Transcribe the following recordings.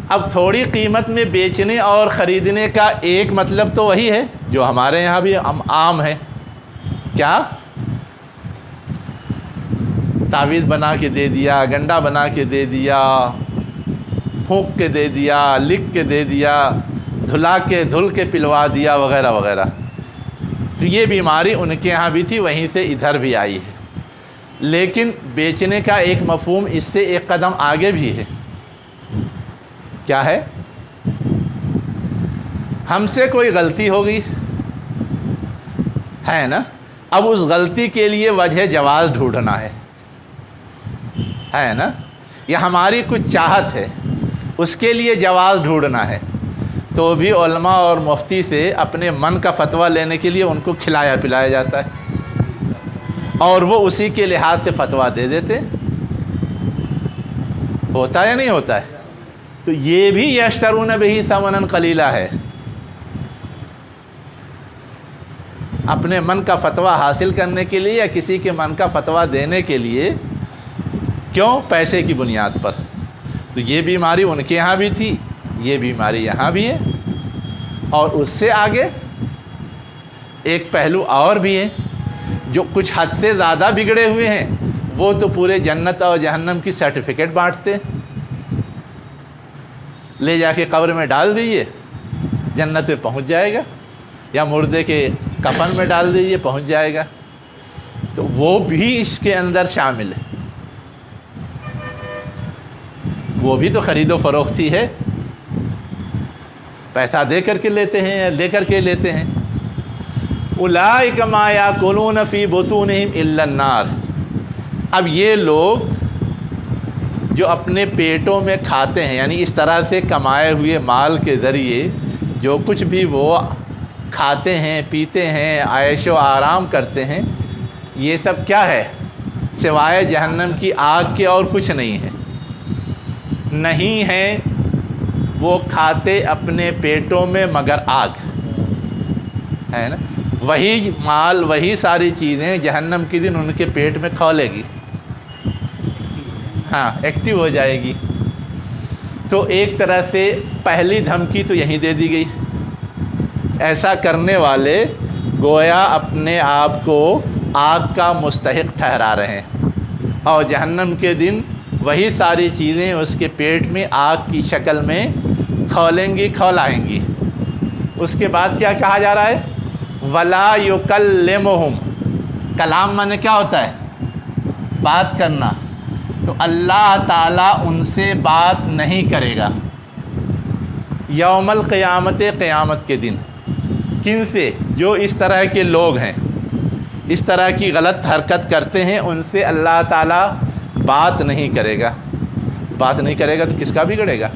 اب تھوڑی قیمت میں بیچنے اور خریدنے کا ایک مطلب تو وہی ہے جو ہمارے یہاں بھی عام ہے، کیا؟ تعویذ بنا کے دے دیا، گنڈا بنا کے دے دیا، پھونک کے دے دیا، لکھ کے دے دیا، دھل کے پلوا دیا، وغیرہ وغیرہ۔ تو یہ بیماری ان کے یہاں بھی تھی، وہیں سے ادھر بھی آئی ہے۔ لیکن بیچنے کا ایک مفہوم اس سے ایک قدم آگے بھی ہے۔ کیا ہے؟ ہم سے کوئی غلطی ہو گئی ہے نا، اب اس غلطی کے لیے وجہ جواز ڈھونڈنا ہے نا، یا ہماری کچھ چاہت ہے اس کے لیے جواز ڈھونڈنا ہے، تو بھی علماء اور مفتی سے اپنے من کا فتویٰ لینے کے لیے ان کو کھلایا پلایا جاتا ہے، اور وہ اسی کے لحاظ سے فتویٰ دے دیتے۔ ہوتا ہے یا نہیں ہوتا ہے؟ تو یہ بھی یشترون بہ ثمنا قلیلا ہے، اپنے من کا فتویٰ حاصل کرنے کے لیے یا کسی کے من کا فتویٰ دینے کے لیے، کیوں؟ پیسے کی بنیاد پر۔ تو یہ بیماری ان کے یہاں بھی تھی، یہ بیماری یہاں بھی ہے، اور اس سے آگے ایک پہلو اور بھی ہے، جو کچھ حد سے زیادہ بگڑے ہوئے ہیں وہ تو پورے جنت اور جہنم کی سرٹیفکیٹ بانٹتے، لے جا کے قبر میں ڈال دیجئے جنت میں پہنچ جائے گا، یا مردے کے کفن میں ڈال دیجئے پہنچ جائے گا، تو وہ بھی اس کے اندر شامل ہے، وہ بھی تو خرید و فروختی ہے، پیسہ دے کر کے لیتے ہیں یا لے کر کے لیتے ہیں۔ اولئک ما یاکلون فی بطونہم الا النار۔ اب یہ لوگ جو اپنے پیٹوں میں کھاتے ہیں، یعنی اس طرح سے کمائے ہوئے مال کے ذریعے جو کچھ بھی وہ کھاتے ہیں، پیتے ہیں، عیش و آرام کرتے ہیں، یہ سب کیا ہے؟ سوائے جہنم کی آگ کے اور کچھ نہیں ہے۔ نہیں ہے وہ کھاتے اپنے پیٹوں میں مگر آگ، ہے نا، وہی مال، وہی ساری چیزیں جہنم کے دن ان کے پیٹ میں کھولے گی، ہاں ایکٹیو ہو جائے گی۔ تو ایک طرح سے پہلی دھمکی تو یہیں دے دی گئی، ایسا کرنے والے گویا اپنے آپ کو آگ کا مستحق ٹھہرا رہے ہیں، اور جہنم کے دن وہی ساری چیزیں اس کے پیٹ میں آگ کی شکل میں کھولیں گی، کھولائیں گی۔ اس کے بعد کیا کہا جا رہا ہے؟ وَلَا يُكَلِّمُهُمْ۔ کلام معنی کیا ہوتا ہے؟ بات کرنا۔ تو اللہ تعالیٰ ان سے بات نہیں کرے گا یوم القیامت، قیامت کے دن۔ کن سے؟ جو اس طرح کے لوگ ہیں، اس طرح کی غلط حرکت کرتے ہیں، ان سے اللہ تعالیٰ بات نہیں کرے گا۔ بات نہیں کرے گا تو کس کا بگڑے گا؟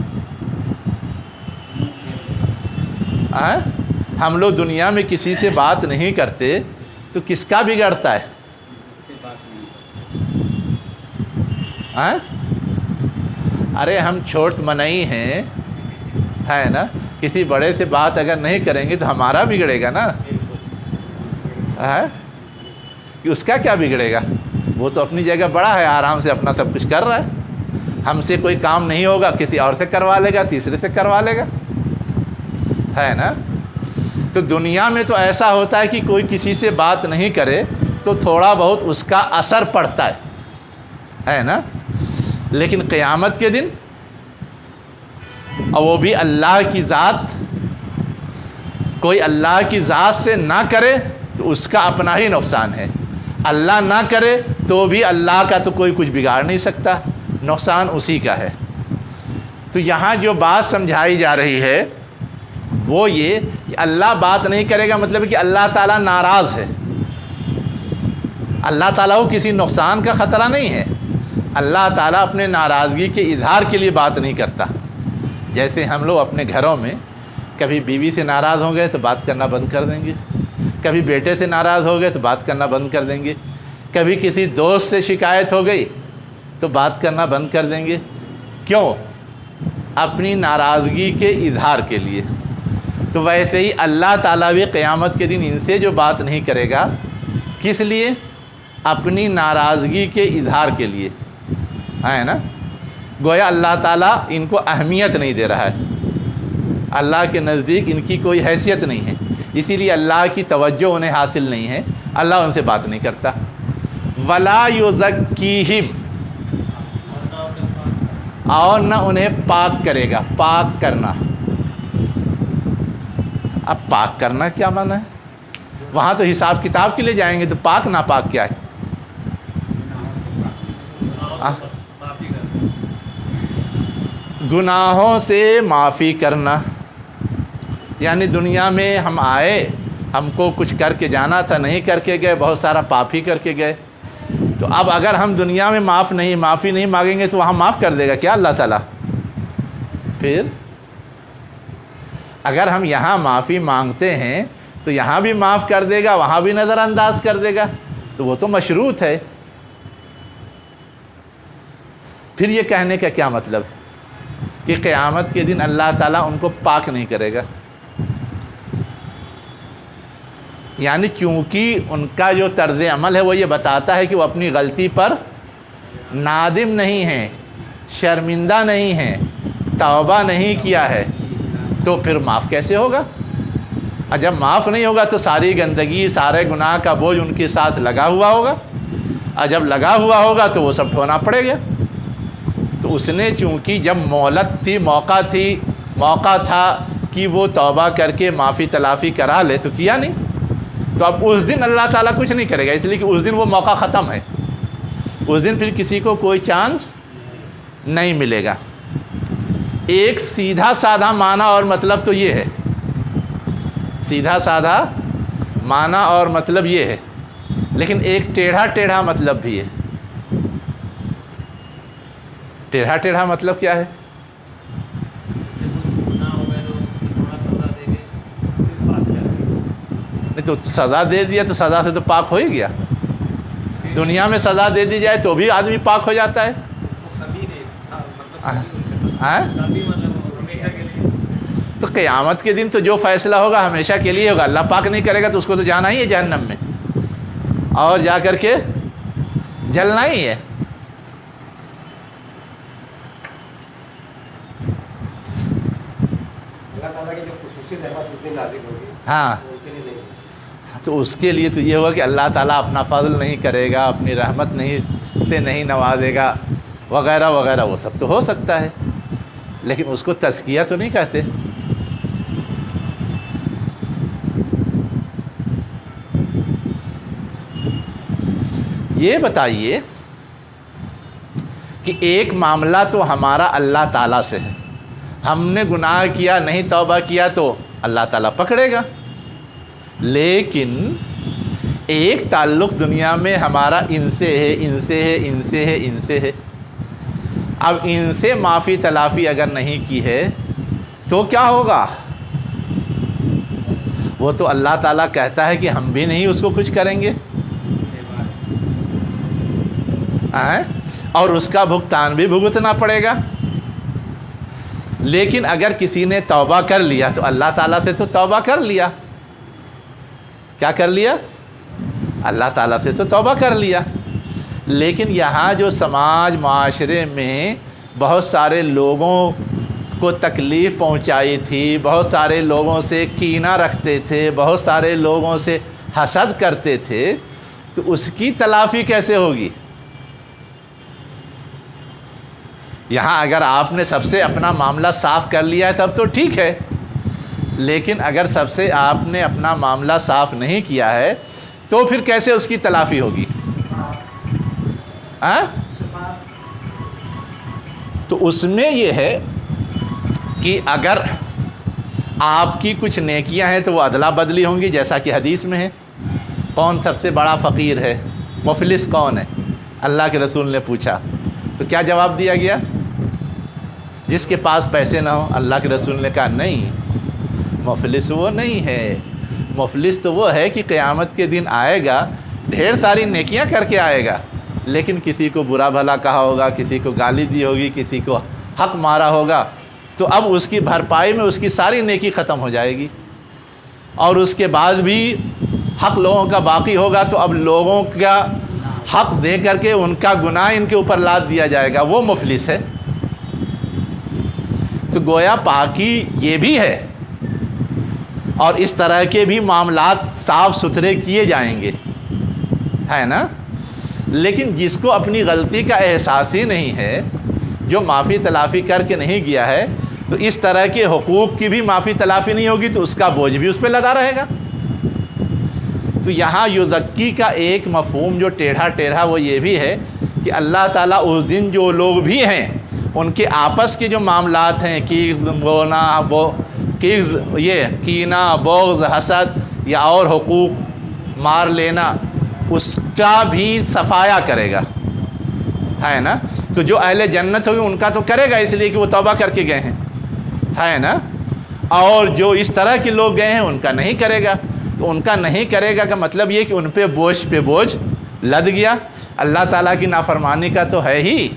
ہم لوگ دنیا میں کسی سے بات نہیں کرتے تو کس کا بگڑتا ہے؟ ارے ہم چھوٹ منئی ہیں، ہے نا، کسی بڑے سے بات اگر نہیں کریں گے تو ہمارا بگڑے گا نا، کہ اس کا کیا بگڑے گا؟ وہ تو اپنی جگہ بڑا ہے، آرام سے اپنا سب کچھ کر رہا ہے، ہم سے کوئی کام نہیں ہوگا کسی اور سے کروا لے گا، تیسرے سے کروا لے گا، ہے نا۔ تو دنیا میں تو ایسا ہوتا ہے کہ کوئی کسی سے بات نہیں کرے تو تھوڑا بہت اس کا اثر پڑتا ہے نا، لیکن قیامت کے دن، اور وہ بھی اللہ کی ذات، کوئی اللہ کی ذات سے نہ کرے تو اس کا اپنا ہی نقصان ہے، اللہ نہ کرے تو بھی اللہ کا تو کوئی کچھ بگاڑ نہیں سکتا، نقصان اسی کا ہے۔ تو یہاں جو بات سمجھائی جا رہی ہے وہ یہ کہ اللہ بات نہیں کرے گا، مطلب کہ اللہ تعالیٰ ناراض ہے، اللہ تعالیٰ کو کسی نقصان کا خطرہ نہیں ہے، اللہ تعالیٰ اپنے ناراضگی کے اظہار کے لیے بات نہیں کرتا۔ جیسے ہم لوگ اپنے گھروں میں کبھی بیوی سے ناراض ہوں گے تو بات کرنا بند کر دیں گے، کبھی بیٹے سے ناراض ہو گئے تو بات کرنا بند کر دیں گے، کبھی کسی دوست سے شکایت ہو گئی تو بات کرنا بند کر دیں گے۔ کیوں؟ اپنی ناراضگی کے اظہار کے لیے۔ تو ویسے ہی اللہ تعالیٰ بھی قیامت کے دن ان سے جو بات نہیں کرے گا، کس لیے؟ اپنی ناراضگی کے اظہار کے لیے، ہے نا۔ گویا اللہ تعالیٰ ان کو اہمیت نہیں دے رہا ہے، اللہ کے نزدیک ان کی کوئی حیثیت نہیں ہے، اسی لیے اللہ کی توجہ انہیں حاصل نہیں ہے، اللہ ان سے بات نہیں کرتا۔ ولا یزکیہم، اور نہ انہیں پاک کرے گا۔ پاک کرنا، اب پاک کرنا کیا معنی ہے؟ وہاں تو حساب کتاب کے لیے جائیں گے، تو پاک ناپاک کیا ہے؟ گناہوں سے معافی کرنا، یعنی دنیا میں ہم آئے، ہم کو کچھ کر کے جانا تھا، نہیں کر کے گئے، بہت سارا پاپ ہی کر کے گئے، تو اب اگر ہم دنیا میں معافی نہیں مانگیں گے تو وہاں معاف کر دے گا کیا اللہ تعالیٰ؟ پھر اگر ہم یہاں معافی مانگتے ہیں تو یہاں بھی معاف کر دے گا، وہاں بھی نظر انداز کر دے گا، تو وہ تو مشروط ہے۔ پھر یہ کہنے کا کیا مطلب کہ قیامت کے دن اللہ تعالیٰ ان کو پاک نہیں کرے گا؟ یعنی چونکہ ان کا جو طرز عمل ہے وہ یہ بتاتا ہے کہ وہ اپنی غلطی پر نادم نہیں ہیں، شرمندہ نہیں ہیں، توبہ نہیں کیا ہے، تو پھر معاف کیسے ہوگا؟ اور جب معاف نہیں ہوگا تو ساری گندگی، سارے گناہ کا بوجھ ان کے ساتھ لگا ہوا ہوگا، اور جب لگا ہوا ہوگا تو وہ سب ڈھونا پڑے گا۔ تو اس نے چونکہ جب مہلت تھی، موقع تھا کہ وہ توبہ کر کے معافی تلافی کرا لے، تو کیا نہیں، تو اب اس دن اللہ تعالیٰ کچھ نہیں کرے گا، اس لیے کہ اس دن وہ موقع ختم ہے، اس دن پھر کسی کو کوئی چانس نہیں ملے گا۔ ایک سیدھا سادہ معنی اور مطلب تو یہ ہے، سیدھا سادہ معنی اور مطلب یہ ہے، لیکن ایک ٹیڑھا مطلب بھی ہے۔ ٹیڑھا مطلب کیا ہے؟ نہیں تو سزا دے دیا تو سزا سے تو پاک ہو ہی گیا، دنیا میں سزا دے دی جائے تو بھی آدمی پاک ہو جاتا ہے۔ تو قیامت کے دن تو جو فیصلہ ہوگا ہمیشہ کے لیے ہوگا، اللہ پاک نہیں کرے گا تو اس کو تو جانا ہی ہے جہنم میں، اور جا کر کے جلنا ہی ہے۔ ہاں، تو اس کے لیے تو یہ ہوگا کہ اللہ تعالیٰ اپنا فضل نہیں کرے گا، اپنی رحمت نہیں نوازے گا، وغیرہ وغیرہ، وہ سب تو ہو سکتا ہے، لیکن اس کو تزکیہ تو نہیں کہتے۔ یہ بتائیے کہ ایک معاملہ تو ہمارا اللہ تعالیٰ سے ہے، ہم نے گناہ کیا، نہیں توبہ کیا تو اللہ تعالیٰ پکڑے گا، لیکن ایک تعلق دنیا میں ہمارا ان سے ہے۔ اب ان سے معافی تلافی اگر نہیں کی ہے تو کیا ہوگا؟ وہ تو اللہ تعالیٰ کہتا ہے کہ ہم بھی نہیں اس کو کچھ کریں گے، اور اس کا بھگتان بھی بھگتنا پڑے گا۔ لیکن اگر کسی نے توبہ کر لیا تو اللہ تعالیٰ سے تو توبہ کر لیا، کیا کر لیا؟ اللہ تعالیٰ سے تو توبہ کر لیا، لیکن یہاں جو سماج معاشرے میں بہت سارے لوگوں کو تکلیف پہنچائی تھی، بہت سارے لوگوں سے کینہ رکھتے تھے، بہت سارے لوگوں سے حسد کرتے تھے، تو اس کی تلافی کیسے ہوگی؟ یہاں اگر آپ نے سب سے اپنا معاملہ صاف کر لیا ہے تب تو ٹھیک ہے، لیکن اگر سب سے آپ نے اپنا معاملہ صاف نہیں کیا ہے تو پھر کیسے اس کی تلافی ہوگی؟ تو اس میں یہ ہے کہ اگر آپ کی کچھ نیکیاں ہیں تو وہ ادلا بدلی ہوں گی، جیسا کہ حدیث میں ہے۔ کون سب سے بڑا فقیر ہے، مفلس کون ہے؟ اللہ کے رسول نے پوچھا تو کیا جواب دیا گیا؟ جس کے پاس پیسے نہ ہوں۔ اللہ کے رسول نے کہا نہیں، مفلس وہ نہیں ہے، مفلس تو وہ ہے کہ قیامت کے دن آئے گا، ڈھیر ساری نیکیاں کر کے آئے گا، لیکن کسی کو برا بھلا کہا ہوگا، کسی کو گالی دی ہوگی، کسی کو حق مارا ہوگا، تو اب اس کی بھرپائی میں اس کی ساری نیکی ختم ہو جائے گی، اور اس کے بعد بھی حق لوگوں کا باقی ہوگا، تو اب لوگوں کا حق دے کر کے ان کا گناہ ان کے اوپر لاد دیا جائے گا، وہ مفلس ہے۔ تو گویا پاکی یہ بھی ہے، اور اس طرح کے بھی معاملات صاف ستھرے کیے جائیں گے، ہے نا۔ لیکن جس کو اپنی غلطی کا احساس ہی نہیں ہے، جو معافی تلافی کر کے نہیں گیا ہے، تو اس طرح کے حقوق کی بھی معافی تلافی نہیں ہوگی تو اس کا بوجھ بھی اس پہ لدا رہے گا۔ تو یہاں یزکی کا ایک مفہوم جو ٹیڑھا وہ یہ بھی ہے کہ اللہ تعالیٰ اس دن جو لوگ بھی ہیں ان کے آپس کے جو معاملات ہیں یہ کینہ، بغض، حسد یا اور حقوق مار لینا، اس کا بھی صفایا کرے گا، ہے نا۔ تو جو اہل جنت ہوگی ان کا تو کرے گا، اس لیے کہ وہ توبہ کر کے گئے ہیں، ہے نا۔ اور جو اس طرح کے لوگ گئے ہیں ان کا نہیں کرے گا۔ تو ان کا نہیں کرے گا کا مطلب یہ کہ ان پہ بوجھ لد گیا، اللہ تعالیٰ کی نافرمانی کا تو ہے ہی،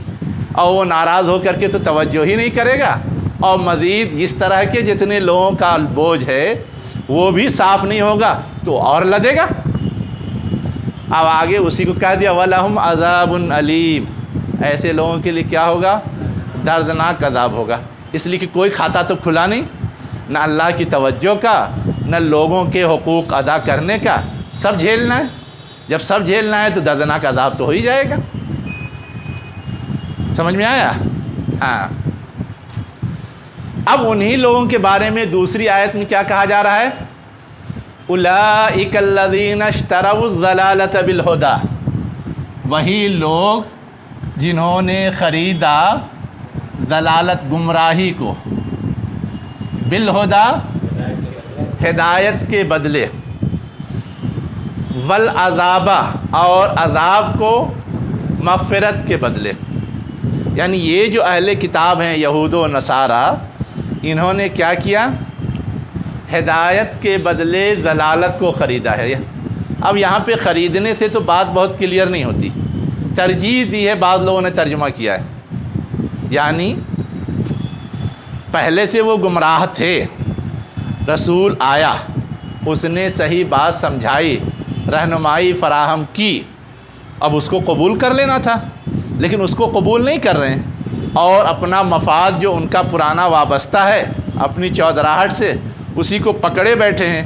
اور وہ ناراض ہو کر کے تو توجہ ہی نہیں کرے گا، اور مزید اس طرح کے جتنے لوگوں کا بوجھ ہے وہ بھی صاف نہیں ہوگا تو اور لدے گا۔ اب آگے اسی کو کہہ دیا وَلَهُمْ عَذَابٌ عَلِيمٌ، ایسے لوگوں کے لیے کیا ہوگا؟ دردناک عذاب ہوگا، اس لیے کہ کوئی کھاتا تو کھلا نہیں، نہ اللہ کی توجہ کا، نہ لوگوں کے حقوق ادا کرنے کا، سب جھیلنا ہے۔ جب سب جھیلنا ہے تو دردناک عذاب تو ہو ہی جائے گا۔ سمجھ میں آیا؟ ہاں۔ اب انہی لوگوں کے بارے میں دوسری آیت میں کیا کہا جا رہا ہے؟ اولئک الذین اشتروا الضلالۃ بالہدی، وہی لوگ جنہوں نے خریدا ضلالت گمراہی کو، بالہدی ہدایت کے بدلے، والعذاب اور عذاب کو مغفرت کے بدلے۔ یعنی یہ جو اہل کتاب ہیں یہود و نصارہ، انہوں نے کیا کیا؟ ہدایت کے بدلے ضلالت کو خریدا ہے۔ اب یہاں پہ خریدنے سے تو بات بہت کلیئر نہیں ہوتی، ترجیح دی ہے، بعض لوگوں نے ترجمہ کیا ہے، یعنی پہلے سے وہ گمراہ تھے، رسول آیا، اس نے صحیح بات سمجھائی، رہنمائی فراہم کی، اب اس کو قبول کر لینا تھا، لیکن اس کو قبول نہیں کر رہے ہیں، اور اپنا مفاد جو ان کا پرانا وابستہ ہے اپنی چودراہٹ سے، اسی کو پکڑے بیٹھے ہیں۔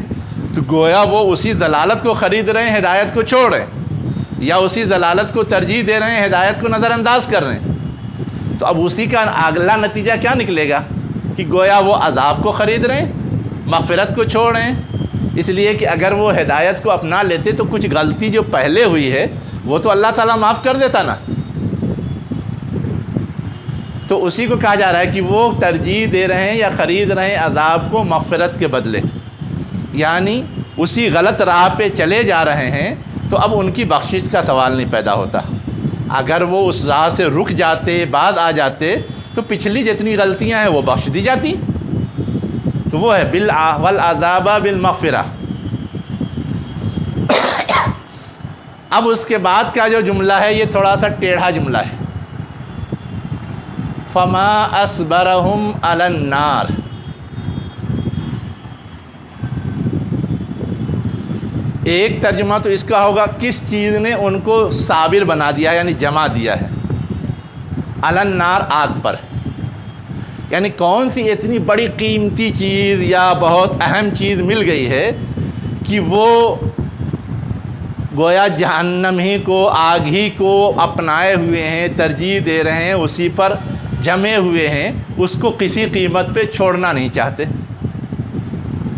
تو گویا وہ اسی ضلالت کو خرید رہے ہیں، ہدایت کو چھوڑ رہے ہیں، یا اسی ضلالت کو ترجیح دے رہے ہیں، ہدایت کو نظر انداز کر رہے ہیں۔ تو اب اسی کا اگلا نتیجہ کیا نکلے گا کہ گویا وہ عذاب کو خرید رہے ہیں، مغفرت کو چھوڑ رہے ہیں، اس لیے کہ اگر وہ ہدایت کو اپنا لیتے تو کچھ غلطی جو پہلے ہوئی ہے وہ تو اللہ تعالیٰ معاف کر دیتا نا۔ تو اسی کو کہا جا رہا ہے کہ وہ ترجیح دے رہے ہیں یا خرید رہے ہیں عذاب کو مغفرت کے بدلے، یعنی اسی غلط راہ پہ چلے جا رہے ہیں، تو اب ان کی بخشش کا سوال نہیں پیدا ہوتا۔ اگر وہ اس راہ سے رک جاتے، بعد آ جاتے، تو پچھلی جتنی غلطیاں ہیں وہ بخش دی جاتی۔ تو وہ ہے والعذاب بالمغفرہ۔ اب اس کے بعد کا جو جملہ ہے یہ تھوڑا سا ٹیڑھا جملہ ہے، فما اصبرہم علی النار۔ ایک ترجمہ تو اس کا ہوگا کس چیز نے ان کو صابر بنا دیا، یعنی جمع دیا ہے، علی النار آگ پر، یعنی کون سی اتنی بڑی قیمتی چیز یا بہت اہم چیز مل گئی ہے کہ وہ گویا جہنم ہی کو، آگ ہی کو اپنائے ہوئے ہیں، ترجیح دے رہے ہیں، اسی پر جمے ہوئے ہیں، اس کو کسی قیمت پہ چھوڑنا نہیں چاہتے،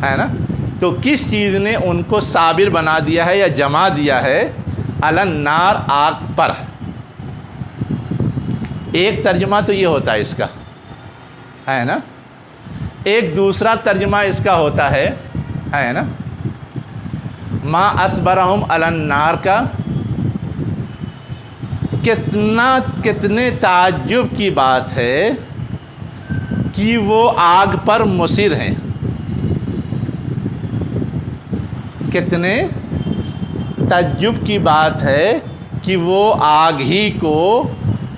ہے نا۔ تو کس چیز نے ان کو صابر بنا دیا ہے یا جما دیا ہے علی النار، آگ پر۔ ایک ترجمہ تو یہ ہوتا ہے اس کا، ہے نا۔ ایک دوسرا ترجمہ اس کا ہوتا ہے نا، ما اصبرہم علی النار کا کتنے تعجب کی بات ہے کہ وہ آگ پر مصر ہیں، کتنے تعجب کی بات ہے کہ وہ آگ ہی کو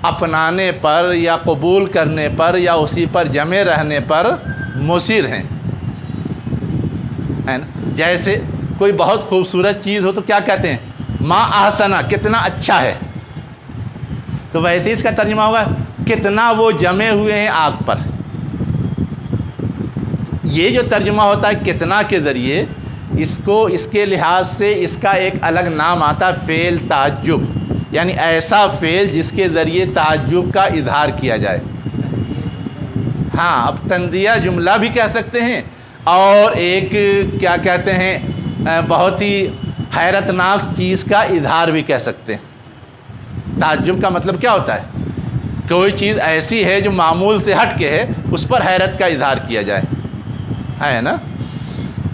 اپنانے پر یا قبول کرنے پر یا اسی پر جمے رہنے پر مصر ہیں، ہے نا۔ جیسے کوئی بہت خوبصورت چیز ہو تو کیا کہتے ہیں؟ ما احسنا، کتنا اچھا ہے، تو ویسے اس کا ترجمہ ہوگا کتنا وہ جمے ہوئے ہیں آگ پر، یہ جو ترجمہ ہوتا ہے کتنا کے ذریعے، اس کے لحاظ سے اس کا ایک الگ نام آتا ہے فعل تعجب، یعنی ایسا فعل جس کے ذریعے تعجب کا اظہار کیا جائے۔ ہاں، اب تندیہ جملہ بھی کہہ سکتے ہیں، اور ایک کیا کہتے ہیں بہت ہی حیرت ناک چیز کا اظہار بھی کہہ سکتے ہیں۔ تعجب کا مطلب کیا ہوتا ہے؟ کوئی چیز ایسی ہے جو معمول سے ہٹ کے ہے، اس پر حیرت کا اظہار کیا جائے، ہے نا؟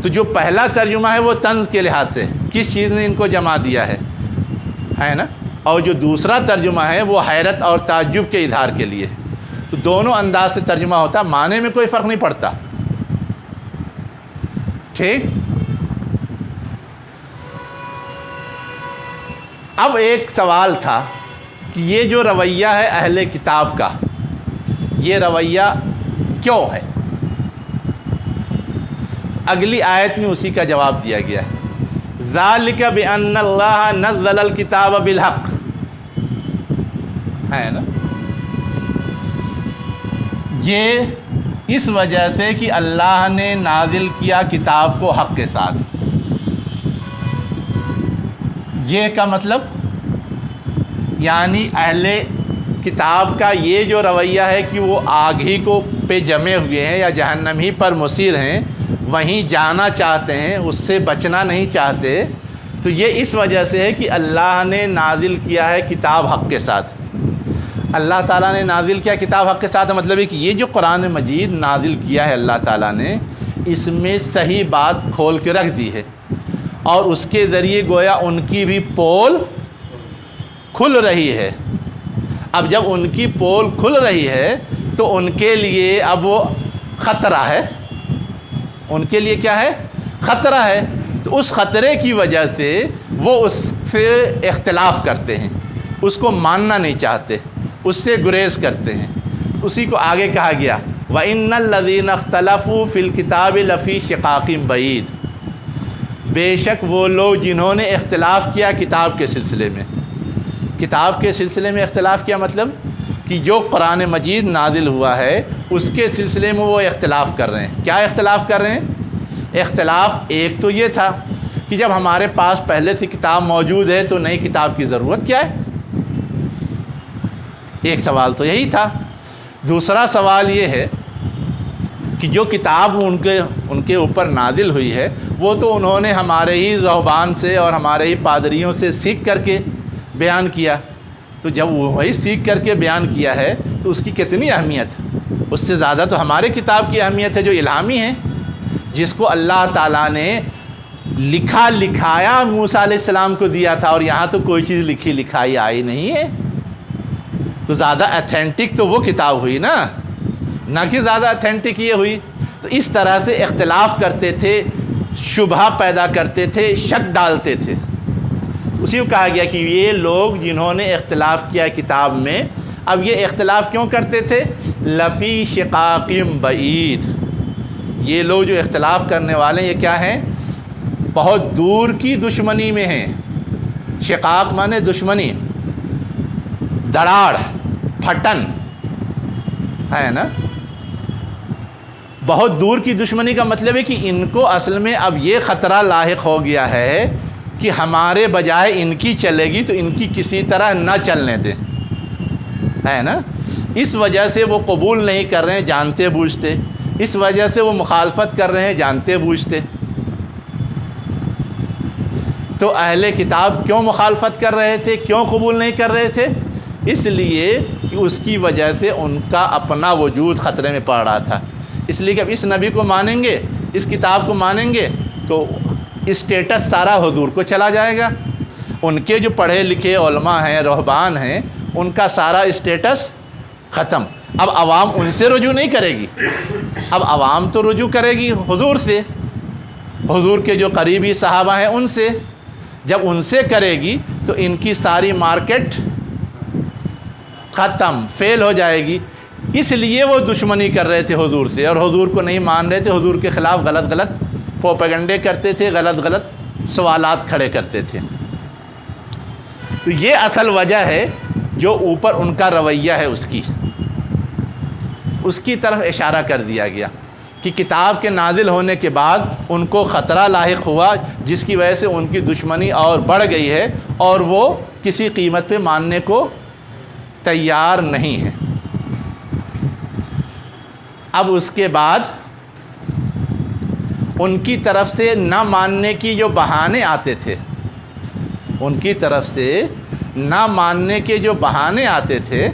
تو جو پہلا ترجمہ ہے وہ طنز کے لحاظ سے کس چیز نے ان کو جما دیا ہے نا؟ اور جو دوسرا ترجمہ ہے وہ حیرت اور تعجب کے اظہار کے لیے ہے۔ تو دونوں انداز سے ترجمہ ہوتا ہے، معنی میں کوئی فرق نہیں پڑتا۔ ٹھیک، اب ایک سوال تھا کہ یہ جو رویہ ہے اہل کتاب کا، یہ رویہ کیوں ہے؟ اگلی آیت میں اسی کا جواب دیا گیا ہے، ذالک بأن اللہ نزل الکتاب بالحق، ہے نا؟ یہ اس وجہ سے کہ اللہ نے نازل کیا کتاب کو حق کے ساتھ۔ یہ کا مطلب یعنی اہل کتاب کا یہ جو رویہ ہے کہ وہ آگ ہی کو پہ جمے ہوئے ہیں یا جہنم ہی پر مصیر ہیں، وہیں جانا چاہتے ہیں، اس سے بچنا نہیں چاہتے، تو یہ اس وجہ سے ہے کہ اللہ نے نازل کیا ہے کتاب حق کے ساتھ۔ اللہ تعالیٰ نے نازل کیا کتاب حق کے ساتھ، مطلب ہے کہ یہ جو قرآن مجید نازل کیا ہے اللہ تعالیٰ نے، اس میں صحیح بات کھول کے رکھ دی ہے، اور اس کے ذریعے گویا ان کی بھی پول کھل رہی ہے۔ اب جب ان کی پول کھل رہی ہے تو ان کے لیے اب وہ خطرہ ہے، ان کے لیے کیا ہے؟ خطرہ ہے۔ تو اس خطرے کی وجہ سے وہ اس سے اختلاف کرتے ہیں، اس کو ماننا نہیں چاہتے، اس سے گریز کرتے ہیں۔ اسی کو آگے کہا گیا وَإِنَّ الَّذِينَ اخْتَلَفُوا فِي الْكِتَابِ لَفِي شِقَاقٍ بَعِيدٍ، بے شک وہ لوگ جنہوں نے اختلاف کیا کتاب کے سلسلے میں۔ کتاب کے سلسلے میں اختلاف کیا مطلب کہ جو قرآن مجید نازل ہوا ہے اس کے سلسلے میں وہ اختلاف کر رہے ہیں۔ کیا اختلاف کر رہے ہیں؟ اختلاف ایک تو یہ تھا کہ جب ہمارے پاس پہلے سے کتاب موجود ہے تو نئی کتاب کی ضرورت کیا ہے؟ ایک سوال تو یہی تھا۔ دوسرا سوال یہ ہے کہ جو کتاب ان کے اوپر نازل ہوئی ہے وہ تو انہوں نے ہمارے ہی رہبان سے اور ہمارے ہی پادریوں سے سیکھ کر کے بیان کیا، تو جب وہی سیکھ کر کے بیان کیا ہے تو اس کی کتنی اہمیت؟ اس سے زیادہ تو ہمارے کتاب کی اہمیت ہے جو الہامی ہے، جس کو اللہ تعالیٰ نے لکھا لکھایا موسیٰ علیہ السلام کو دیا تھا، اور یہاں تو کوئی چیز لکھی لکھائی آئی نہیں ہے، تو زیادہ ایتھینٹک تو وہ کتاب ہوئی نا، نہ کہ زیادہ ایتھینٹک یہ ہوئی۔ تو اس طرح سے اختلاف کرتے تھے، شبہہ پیدا کرتے تھے، شک ڈالتے تھے۔ اسی کو کہا گیا کہ یہ لوگ جنہوں نے اختلاف کیا کتاب میں، اب یہ اختلاف کیوں کرتے تھے؟ لفی شقاق بعید، یہ لوگ جو اختلاف کرنے والے ہیں یہ کیا ہیں؟ بہت دور کی دشمنی میں ہیں۔ شقاق مانے دشمنی، دراڑ، پھٹن، ہے نا؟ بہت دور کی دشمنی کا مطلب ہے کہ ان کو اصل میں اب یہ خطرہ لاحق ہو گیا ہے کہ ہمارے بجائے ان کی چلے گی تو ان کی کسی طرح نہ چلنے دیں، ہے نا؟ اس وجہ سے وہ قبول نہیں کر رہے ہیں جانتے بوجھتے، اس وجہ سے وہ مخالفت کر رہے ہیں جانتے بوجھتے۔ تو اہل کتاب کیوں مخالفت کر رہے تھے، کیوں قبول نہیں کر رہے تھے؟ اس لیے کہ اس کی وجہ سے ان کا اپنا وجود خطرے میں پڑ رہا تھا۔ اس لیے کہ اب اس نبی کو مانیں گے، اس کتاب کو مانیں گے تو اسٹیٹس سارا حضور کو چلا جائے گا، ان کے جو پڑھے لکھے علماء ہیں، رہبان ہیں، ان کا سارا اسٹیٹس ختم۔ اب عوام ان سے رجوع نہیں کرے گی، اب عوام تو رجوع کرے گی حضور سے، حضور کے جو قریبی صحابہ ہیں ان سے۔ جب ان سے کرے گی تو ان کی ساری مارکیٹ ختم، فیل ہو جائے گی۔ اس لیے وہ دشمنی کر رہے تھے حضور سے، اور حضور کو نہیں مان رہے تھے، حضور کے خلاف غلط غلط پروپیگنڈے کرتے تھے، غلط غلط سوالات کھڑے کرتے تھے۔ تو یہ اصل وجہ ہے جو اوپر ان کا رویہ ہے اس کی طرف اشارہ کر دیا گیا۔ کہ کتاب کے نازل ہونے کے بعد ان کو خطرہ لاحق ہوا جس کی وجہ سے ان کی دشمنی اور بڑھ گئی ہے اور وہ کسی قیمت پہ ماننے کو تیار نہیں ہے۔ اب اس کے بعد ان کی طرف سے نہ ماننے کی جو بہانے آتے تھے، ان کی طرف سے نہ ماننے کے جو بہانے آتے تھے،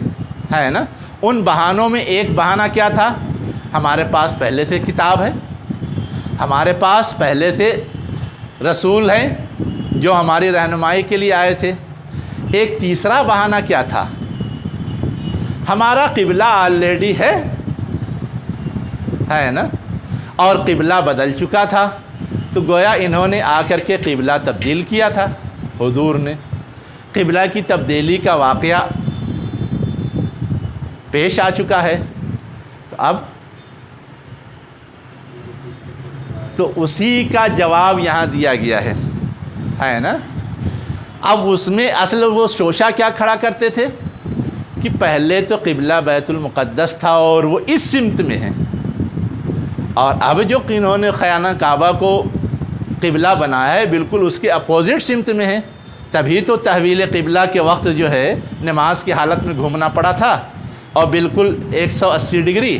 ہے نا، ان بہانوں میں ایک بہانہ کیا تھا؟ ہمارے پاس پہلے سے کتاب ہے، ہمارے پاس پہلے سے رسول ہیں جو ہماری رہنمائی کے لیے آئے تھے۔ ایک تیسرا بہانہ کیا تھا؟ ہمارا قبلہ آلریڈی ہے نا، اور قبلہ بدل چکا تھا، تو گویا انہوں نے آ کر کے قبلہ تبدیل کیا تھا۔ حضور نے قبلہ کی تبدیلی کا واقعہ پیش آ چکا ہے، تو اسی کا جواب یہاں دیا گیا ہے نا۔ اب اس میں اصل وہ شوشہ کیا کھڑا کرتے تھے کہ پہلے تو قبلہ بیت المقدس تھا اور وہ اس سمت میں ہے، اور اب جو انہوں نے خانہ کعبہ کو قبلہ بنایا ہے بالکل اس کے اپوزٹ سمت میں ہے۔ تبھی تو تحویل قبلہ کے وقت جو ہے نماز کی حالت میں گھومنا پڑا تھا، اور بالکل 180 ڈگری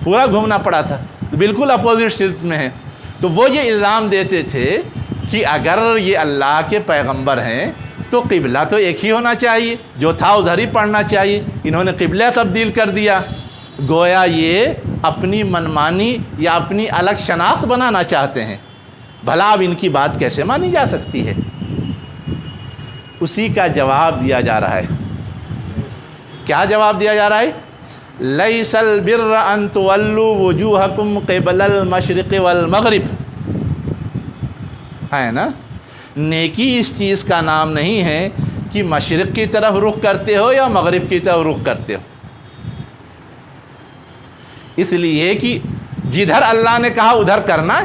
پورا گھومنا پڑا تھا، بالکل اپوزٹ سمت میں ہے۔ تو وہ یہ الزام دیتے تھے کہ اگر یہ اللہ کے پیغمبر ہیں تو قبلہ تو ایک ہی ہونا چاہیے، جو تھا ادھر ہی پڑھنا چاہیے، انہوں نے قبلہ تبدیل کر دیا۔ گویا یہ اپنی منمانی یا اپنی الگ شناخت بنانا چاہتے ہیں۔ بھلا اب ان کی بات کیسے مانی جا سکتی ہے؟ اسی کا جواب دیا جا رہا ہے۔ کیا جواب دیا جا رہا ہے؟ لیس البر ان تولوا وجوہکم قبل المشرق والمغرب، ہے نا۔ نیکی اس چیز کا نام نہیں ہے کہ مشرق کی طرف رخ کرتے ہو یا مغرب کی طرف رخ کرتے ہو، اس لیے کہ جدھر اللہ نے کہا ادھر کرنا ہے۔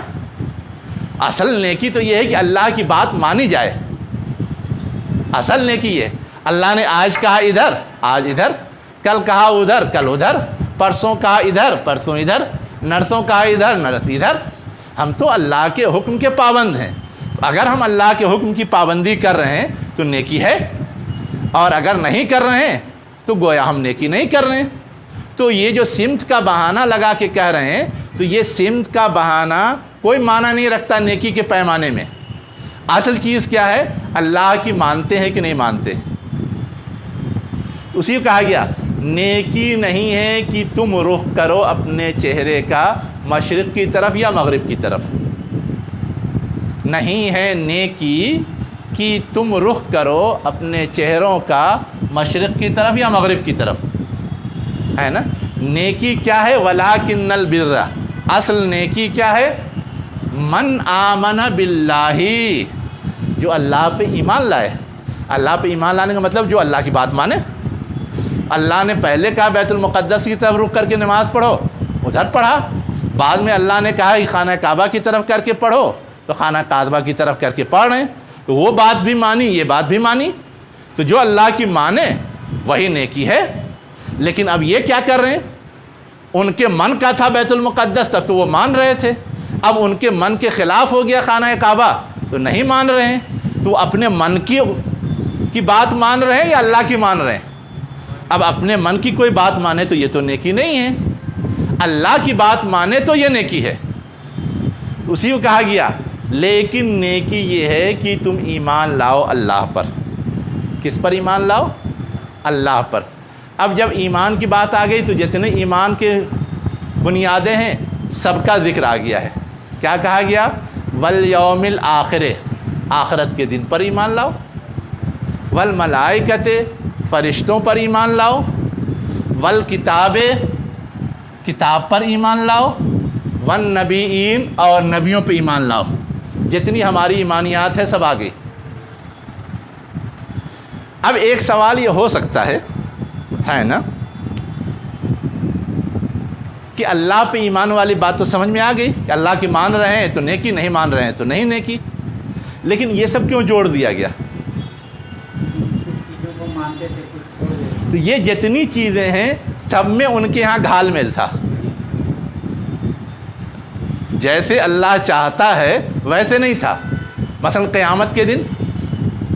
اصل نیکی تو یہ ہے کہ اللہ کی بات مانی جائے، اصل نیکی ہے۔ اللہ نے آج کہا ادھر، آج ادھر، کل کہا ادھر، کل ادھر، پرسوں کہا ادھر، پرسوں ادھر، نرسوں کہا ادھر، نرس ادھر۔ ہم تو اللہ کے حکم کے پابند ہیں۔ اگر ہم اللہ کے حکم کی پابندی کر رہے ہیں تو نیکی ہے، اور اگر نہیں کر رہے ہیں تو گویا ہم نیکی نہیں کر رہے ہیں۔ تو یہ جو سمت کا بہانہ لگا کے کہہ رہے ہیں، تو یہ سمت کا بہانہ کوئی معنی نہیں رکھتا نیکی کے پیمانے میں۔ اصل چیز کیا ہے؟ اللہ کی مانتے ہیں کہ نہیں مانتے۔ اسی کو کہا گیا نیکی نہیں ہے کہ تم رخ کرو اپنے چہرے کا مشرق کی طرف یا مغرب کی طرف، نہیں ہے نیکی کہ تم رخ کرو اپنے چہروں کا مشرق کی طرف یا مغرب کی طرف، ہے نا۔ نیکی کیا ہے؟ وَلَٰكِنَّ الْبِرَّ، اصل نیکی کیا ہے؟ من آمن باللہ، جو اللہ پہ ایمان لائے۔ اللہ پہ ایمان لانے کا مطلب جو اللہ کی بات مانے۔ اللہ نے پہلے کہا بیت المقدس کی طرف رخ کر کے نماز پڑھو، ادھر پڑھا۔ بعد میں اللہ نے کہا کہ خانہ کعبہ کی طرف کر کے پڑھو، تو خانہ کعبہ کی طرف کر کے پڑھ رہے ہیں، تو وہ بات بھی مانی، یہ بات بھی مانی۔ تو جو اللہ کی مانے وہی نیکی ہے۔ لیکن اب یہ کیا کر رہے ہیں؟ ان کے من کا تھا بیت المقدس، تب تو وہ مان رہے تھے، اب ان کے من کے خلاف ہو گیا خانہ کعبہ تو نہیں مان رہے ہیں۔ تو وہ اپنے من کی بات مان رہے ہیں یا اللہ کی مان رہے ہیں؟ اب اپنے من کی کوئی بات مانے تو یہ تو نیکی نہیں ہے، اللہ کی بات مانے تو یہ نیکی ہے۔ اسی کو کہا گیا لیکن نیکی یہ ہے کہ تم ایمان لاؤ اللہ پر۔ کس پر ایمان لاؤ؟ اللہ پر۔ اب جب ایمان کی بات آ گئی تو جتنے ایمان کے بنیادیں ہیں سب کا ذکر آ گیا ہے۔ کیا کہا گیا؟ والیوم الآخر، آخرت کے دن پر ایمان لاؤ، والملائکۃ، فرشتوں پر ایمان لاؤ، والکتاب، کتاب پر ایمان لاؤ، والنبیین، اور نبیوں پہ ایمان لاؤ۔ جتنی ہماری ایمانیات ہے سب آ گئی۔ اب ایک سوال یہ ہو سکتا ہے نا، کہ اللہ پہ ایمان والی بات تو سمجھ میں آ گئی کہ اللہ کی مان رہے ہیں تو نیکی، نہیں مان رہے ہیں تو نہیں نیکی، لیکن یہ سب کیوں جوڑ دیا گیا؟ تو یہ جتنی چیزیں ہیں سب میں ان کے یہاں گھال میل تھا. جیسے اللہ چاہتا ہے ویسے نہیں تھا. مثلا قیامت کے دن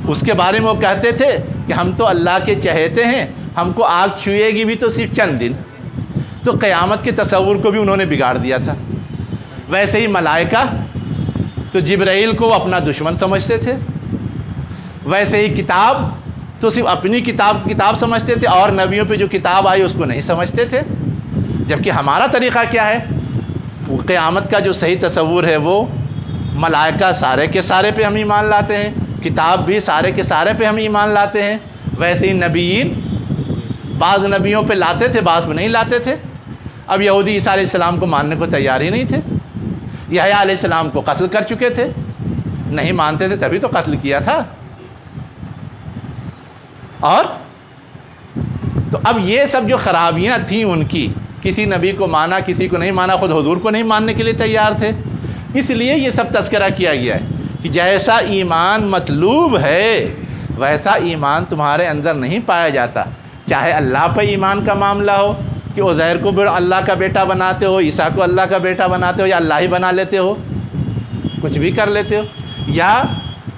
اس کے بارے میں وہ کہتے تھے کہ ہم تو اللہ کے چہیتے ہیں, ہم کو آگ چھوئے گی بھی تو صرف چند دن. تو قیامت کے تصور کو بھی انہوں نے بگاڑ دیا تھا. ویسے ہی ملائکہ تو جبرائیل کو وہ اپنا دشمن سمجھتے تھے. ویسے ہی کتاب تو صرف اپنی کتاب سمجھتے تھے, اور نبیوں پہ جو کتاب آئی اس کو نہیں سمجھتے تھے. جبکہ ہمارا طریقہ کیا ہے؟ قیامت کا جو صحیح تصور ہے وہ ملائکہ سارے کے سارے پہ ہم ایمان لاتے ہیں, کتاب بھی سارے کے سارے پہ ہم ایمان لاتے ہیں. ویسے ہی نبیین بعض نبیوں پہ لاتے تھے, بعض پہ نہیں لاتے تھے. اب یہودی عیسیٰ علیہ السلام کو ماننے کو تیار ہی نہیں تھے. یحییٰ علیہ السلام کو قتل کر چکے تھے, نہیں مانتے تھے تبھی تو قتل کیا تھا. اور تو اب یہ سب جو خرابیاں تھیں ان کی, کسی نبی کو مانا کسی کو نہیں مانا, خود حضور کو نہیں ماننے کے لیے تیار تھے. اس لیے یہ سب تذکرہ کیا گیا ہے کہ جیسا ایمان مطلوب ہے ویسا ایمان تمہارے اندر نہیں پایا جاتا. چاہے اللہ پہ ایمان کا معاملہ ہو کہ عزیر کو بھی اللہ کا بیٹا بناتے ہو, عیسیٰ کو اللہ کا بیٹا بناتے ہو, یا اللہ ہی بنا لیتے ہو, کچھ بھی کر لیتے ہو, یا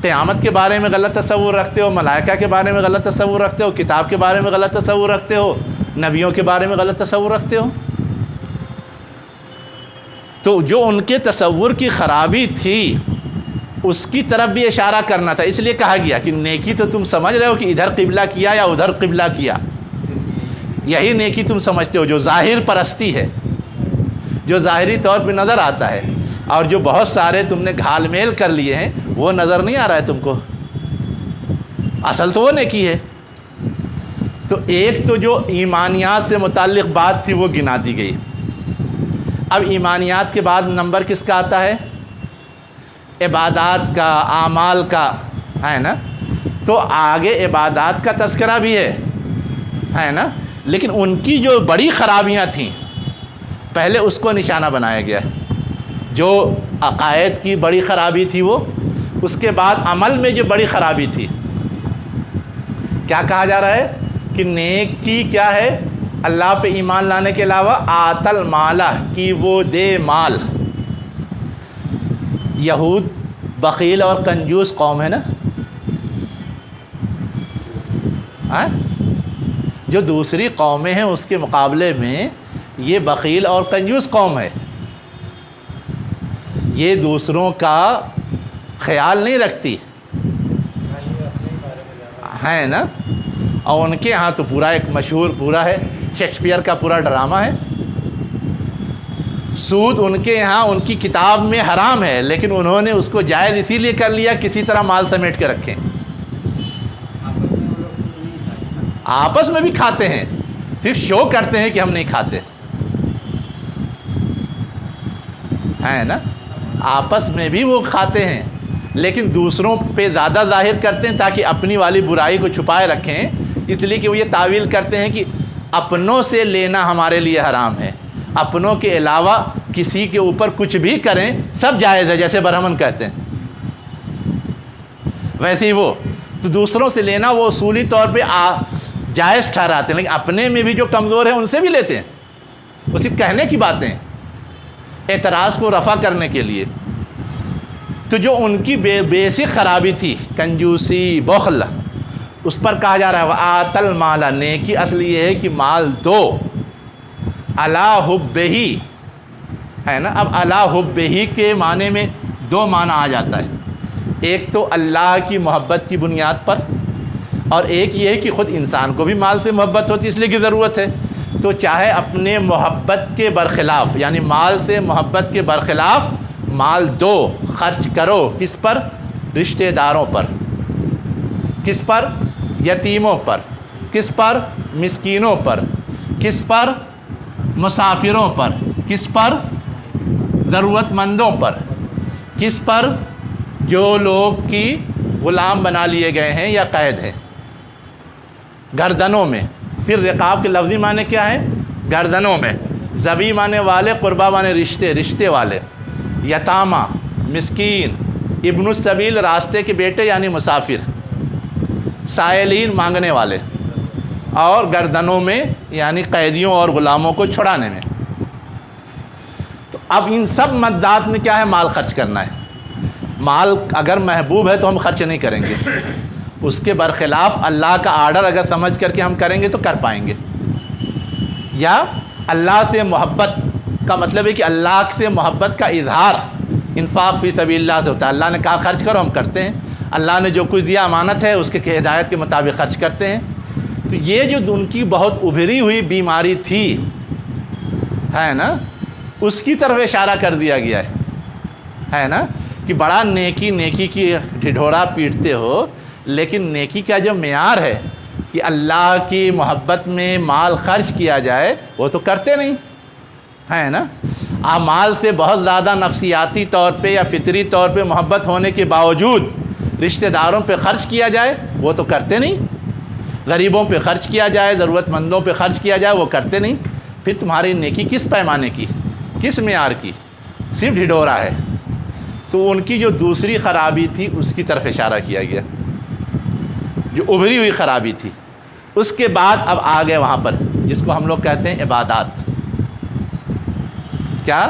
قیامت کے بارے میں غلط تصور رکھتے ہو, ملائکہ کے بارے میں غلط تصور رکھتے ہو, کتاب کے بارے میں غلط تصور رکھتے ہو, نبیوں کے بارے میں غلط تصور رکھتے ہو. تو جو ان کے تصور کی خرابی تھی اس کی طرف بھی اشارہ کرنا تھا. اس لیے کہا گیا کہ نیکی تو تم سمجھ رہے ہو کہ ادھر قبلہ کیا یا ادھر قبلہ کیا, یہی نیکی تم سمجھتے ہو جو ظاہر پرستی ہے, جو ظاہری طور پہ نظر آتا ہے. اور جو بہت سارے تم نے گھال میل کر لیے ہیں وہ نظر نہیں آ رہا ہے تم کو, اصل تو وہ نیکی ہے. تو ایک تو جو ایمانیات سے متعلق بات تھی وہ گنا دی گئی. اب ایمانیات کے بعد نمبر کس کا آتا ہے؟ عبادات کا, اعمال کا, ہے نا. تو آگے عبادات کا تذکرہ بھی ہے نا, لیکن ان کی جو بڑی خرابیاں تھیں پہلے اس کو نشانہ بنایا گیا. جو عقائد کی بڑی خرابی تھی وہ, اس کے بعد عمل میں جو بڑی خرابی تھی, کیا کہا جا رہا ہے کہ نیکی کیا ہے؟ اللہ پہ ایمان لانے کے علاوہ آتل مالہ کی وہ دے مال. یہود بخیل اور کنجوس قوم ہے نا, جو دوسری قومیں ہیں اس کے مقابلے میں یہ بخیل اور کنجوس قوم ہے. یہ دوسروں کا خیال نہیں رکھتی ہے نا. اور ان کے ہاں تو پورا ایک مشہور پورا ہے, شیکسپیئر کا پورا ڈرامہ ہے. سود ان کے یہاں ان کی کتاب میں حرام ہے, لیکن انہوں نے اس کو جائز اسی لیے کر لیا کسی طرح مال سمیٹ کے رکھیں. آپس میں بھی کھاتے ہیں, صرف شو کرتے ہیں کہ ہم نہیں کھاتے, ہے نا. آپس میں بھی وہ کھاتے ہیں لیکن دوسروں پہ زیادہ ظاہر کرتے ہیں تاکہ اپنی والی برائی کو چھپائے رکھیں. اس لیے کہ وہ یہ تعویل کرتے ہیں کہ اپنوں سے لینا ہمارے لیے حرام ہے, اپنوں کے علاوہ کسی کے اوپر کچھ بھی کریں سب جائز ہے, جیسے برہمن کہتے ہیں. ویسے ہی وہ تو دوسروں سے لینا وہ اصولی طور پہ جائز ٹھہراتے ہیں, لیکن اپنے میں بھی جو کمزور ہیں ان سے بھی لیتے ہیں. وہ صرف کہنے کی باتیں, اعتراض کو رفع کرنے کے لیے. تو جو ان کی بیسک خرابی تھی کنجوسی, بخل, اس پر کہا جا رہا ہے وآتل مالا, نیکی اصل یہ ہے کہ مال دو علی حبہ, ہے نا. اب علی حبہ کے معنی میں دو معنی آ جاتا ہے, ایک تو اللہ کی محبت کی بنیاد پر, اور ایک یہ ہے کہ خود انسان کو بھی مال سے محبت ہوتی ہے اس لیے کی ضرورت ہے. تو چاہے اپنے محبت کے برخلاف, یعنی مال سے محبت کے برخلاف مال دو, خرچ کرو. کس پر؟ رشتہ داروں پر. کس پر؟ یتیموں پر. کس پر؟ مسکینوں پر. کس پر؟ مسافروں پر. کس پر؟ ضرورت مندوں پر. کس پر؟ جو لوگ کی غلام بنا لیے گئے ہیں یا قید ہیں, گردنوں میں. پھر رقاب کے لفظی معنی کیا ہے؟ گردنوں میں. ذبی معنی والے, قربا معنی رشتے والے. یتامہ, مسکین. ابن السبیل, راستے کے بیٹے یعنی مسافر. سائلین, مانگنے والے. اور گردنوں میں یعنی قیدیوں اور غلاموں کو چھڑانے میں۔ تو اب ان سب مدات میں کیا ہے؟ مال خرچ کرنا ہے۔ مال اگر محبوب ہے تو ہم خرچ نہیں کریں گے، اس کے برخلاف اللہ کا آرڈر اگر سمجھ کر کے ہم کریں گے تو کر پائیں گے۔ یا اللہ سے محبت کا مطلب ہے کہ اللہ سے محبت کا اظہار انفاق فی سبیل اللہ سے ہوتا ہے۔ اللہ نے کہا خرچ کرو، ہم کرتے ہیں۔ اللہ نے جو کچھ دیا امانت ہے، اس کے ہدایت کے مطابق خرچ کرتے ہیں۔ تو یہ جو ان کی بہت ابھری ہوئی بیماری تھی ہے نا، اس کی طرف اشارہ کر دیا گیا ہے نا، کہ بڑا نیکی کی ڈھڈورا پیٹتے ہو، لیکن نیکی کا جو معیار ہے کہ اللہ کی محبت میں مال خرچ کیا جائے، وہ تو کرتے نہیں ہے نا۔ اعمال سے بہت زیادہ نفسیاتی طور پہ یا فطری طور پہ محبت ہونے کے باوجود رشتہ داروں پہ خرچ کیا جائے، وہ تو کرتے نہیں۔ غریبوں پہ خرچ کیا جائے، ضرورت مندوں پہ خرچ کیا جائے، وہ کرتے نہیں۔ پھر تمہاری نیکی کس پیمانے کی، کس معیار کی؟ صرف ڈھڈورا ہے۔ تو ان کی جو دوسری خرابی تھی اس کی طرف اشارہ کیا گیا، جو ابھری ہوئی خرابی تھی۔ اس کے بعد اب آگے وہاں پر جس کو ہم لوگ کہتے ہیں عبادات۔ کیا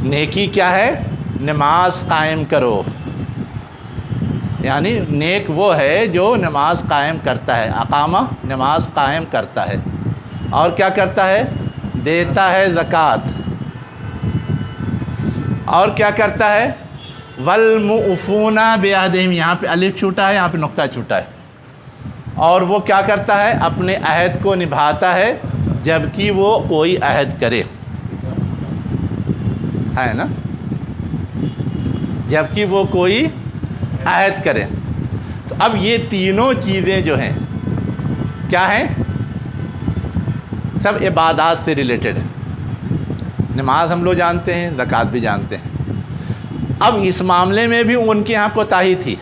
نیکی کیا ہے؟ نماز قائم کرو، یعنی نیک وہ ہے جو نماز قائم کرتا ہے۔ اقامہ نماز قائم کرتا ہے، اور کیا کرتا ہے؟ دیتا ہے زکوٰۃ، اور کیا کرتا ہے؟ والمؤفون بعہدہم، یہاں پہ الف چھوٹا ہے، یہاں پہ نقطہ چھوٹا ہے۔ اور وہ کیا کرتا ہے؟ اپنے عہد کو نبھاتا ہے جبکہ وہ کوئی عہد کرے، ہے نا، جبکہ وہ کوئی عہد کرے۔ تو اب یہ تینوں چیزیں جو ہیں کیا ہیں؟ سب عبادات سے ریلیٹڈ ہیں۔ نماز ہم لوگ جانتے ہیں، زکوٰۃ بھی جانتے ہیں۔ اب اس معاملے میں بھی ان کے یہاں کوتاہی تھی،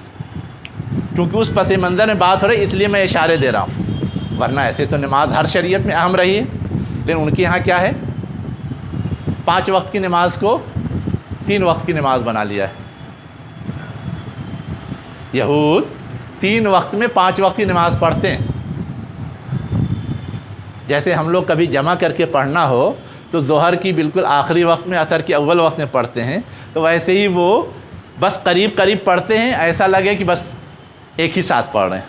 کیونکہ اس پس منظر میں بات ہو رہی، اس لیے میں اشارے دے رہا ہوں، ورنہ ایسے تو نماز ہر شریعت میں اہم رہی ہے، لیکن ان کے یہاں کیا ہے؟ 5 وقت کی نماز کو 3 وقت کی نماز بنا لیا ہے۔ یہود 3 وقت میں 5 وقت کی نماز پڑھتے ہیں۔ جیسے ہم لوگ کبھی جمع کر کے پڑھنا ہو تو ظہر کی بالکل آخری وقت میں، عصر کے اول وقت میں پڑھتے ہیں، تو ویسے ہی وہ بس قریب پڑھتے ہیں، ایسا لگے کہ بس ایک ہی ساتھ پڑھ رہے ہیں۔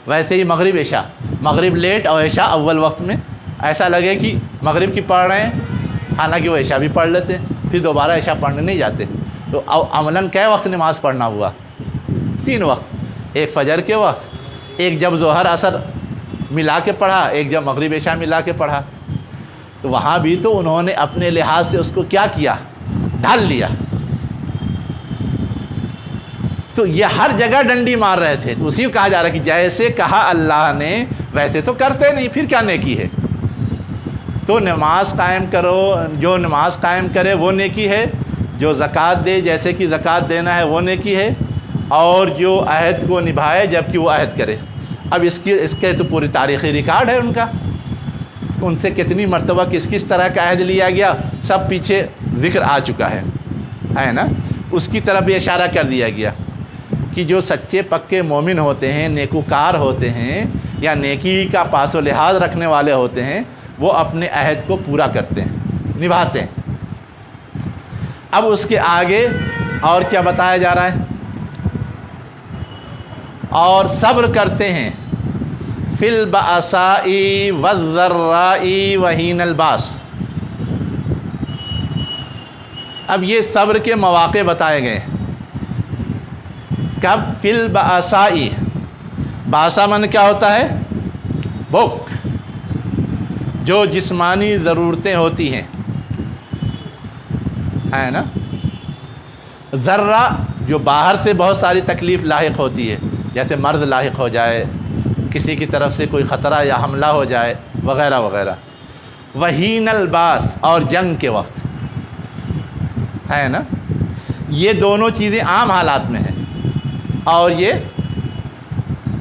ویسے ہی مغرب عشاء، مغرب لیٹ اور عشاء اول وقت میں، ایسا لگے کہ مغرب کی پڑھ رہے ہیں، حالانکہ وہ عشاء بھی پڑھ لیتے ہیں، پھر دوبارہ عشاء پڑھنے نہیں جاتے۔ تو عملاً کئے وقت نماز پڑھنا ہوا؟ 3 وقت، ایک فجر کے وقت، ایک جب ظہر عصر ملا کے پڑھا، ایک جب مغرب عشاء ملا کے پڑھا۔ تو وہاں بھی تو انہوں نے اپنے لحاظ سے اس کو کیا کیا؟ ڈھال لیا۔ تو یہ ہر جگہ ڈنڈی مار رہے تھے، تو اسی کو کہا جا رہا ہے کہ جیسے کہا اللہ نے ویسے تو کرتے نہیں، پھر کیا نیکی ہے؟ تو نماز قائم کرو، جو نماز قائم کرے وہ نیکی ہے، جو زکوٰۃ دے جیسے کہ زکوٰۃ دینا ہے وہ نیکی ہے، اور جو عہد کو نبھائے جبکہ وہ عہد کرے۔ اب اس کے تو پوری تاریخی ریکارڈ ہے ان کا، ان سے کتنی مرتبہ کس طرح کا عہد لیا گیا، سب پیچھے ذکر آ چکا ہے نا۔ اس کی طرف بھی اشارہ کر دیا گیا کہ جو سچے پکے مومن ہوتے ہیں، نیکوکار ہوتے ہیں، یا نیکی کا پاس و لحاظ رکھنے والے ہوتے ہیں، وہ اپنے عہد کو پورا کرتے ہیں، نبھاتے ہیں۔ اب اس کے آگے اور کیا بتایا جا رہا ہے؟ اور صبر کرتے ہیں فی البأساء والضراء وحین الباس۔ اب یہ صبر کے مواقع بتائے گئے۔ کب؟ فی البأساء، باسا من کیا ہوتا ہے؟ بھوک، جو جسمانی ضرورتیں ہوتی ہیں، ہے نا۔ ذرہ، جو باہر سے بہت ساری تکلیف لاحق ہوتی ہے، جیسے مرض لاحق ہو جائے، کسی کی طرف سے کوئی خطرہ یا حملہ ہو جائے، وغیرہ وغیرہ۔ وحین الباس، اور جنگ کے وقت، ہے نا۔ یہ دونوں چیزیں عام حالات میں ہیں، اور یہ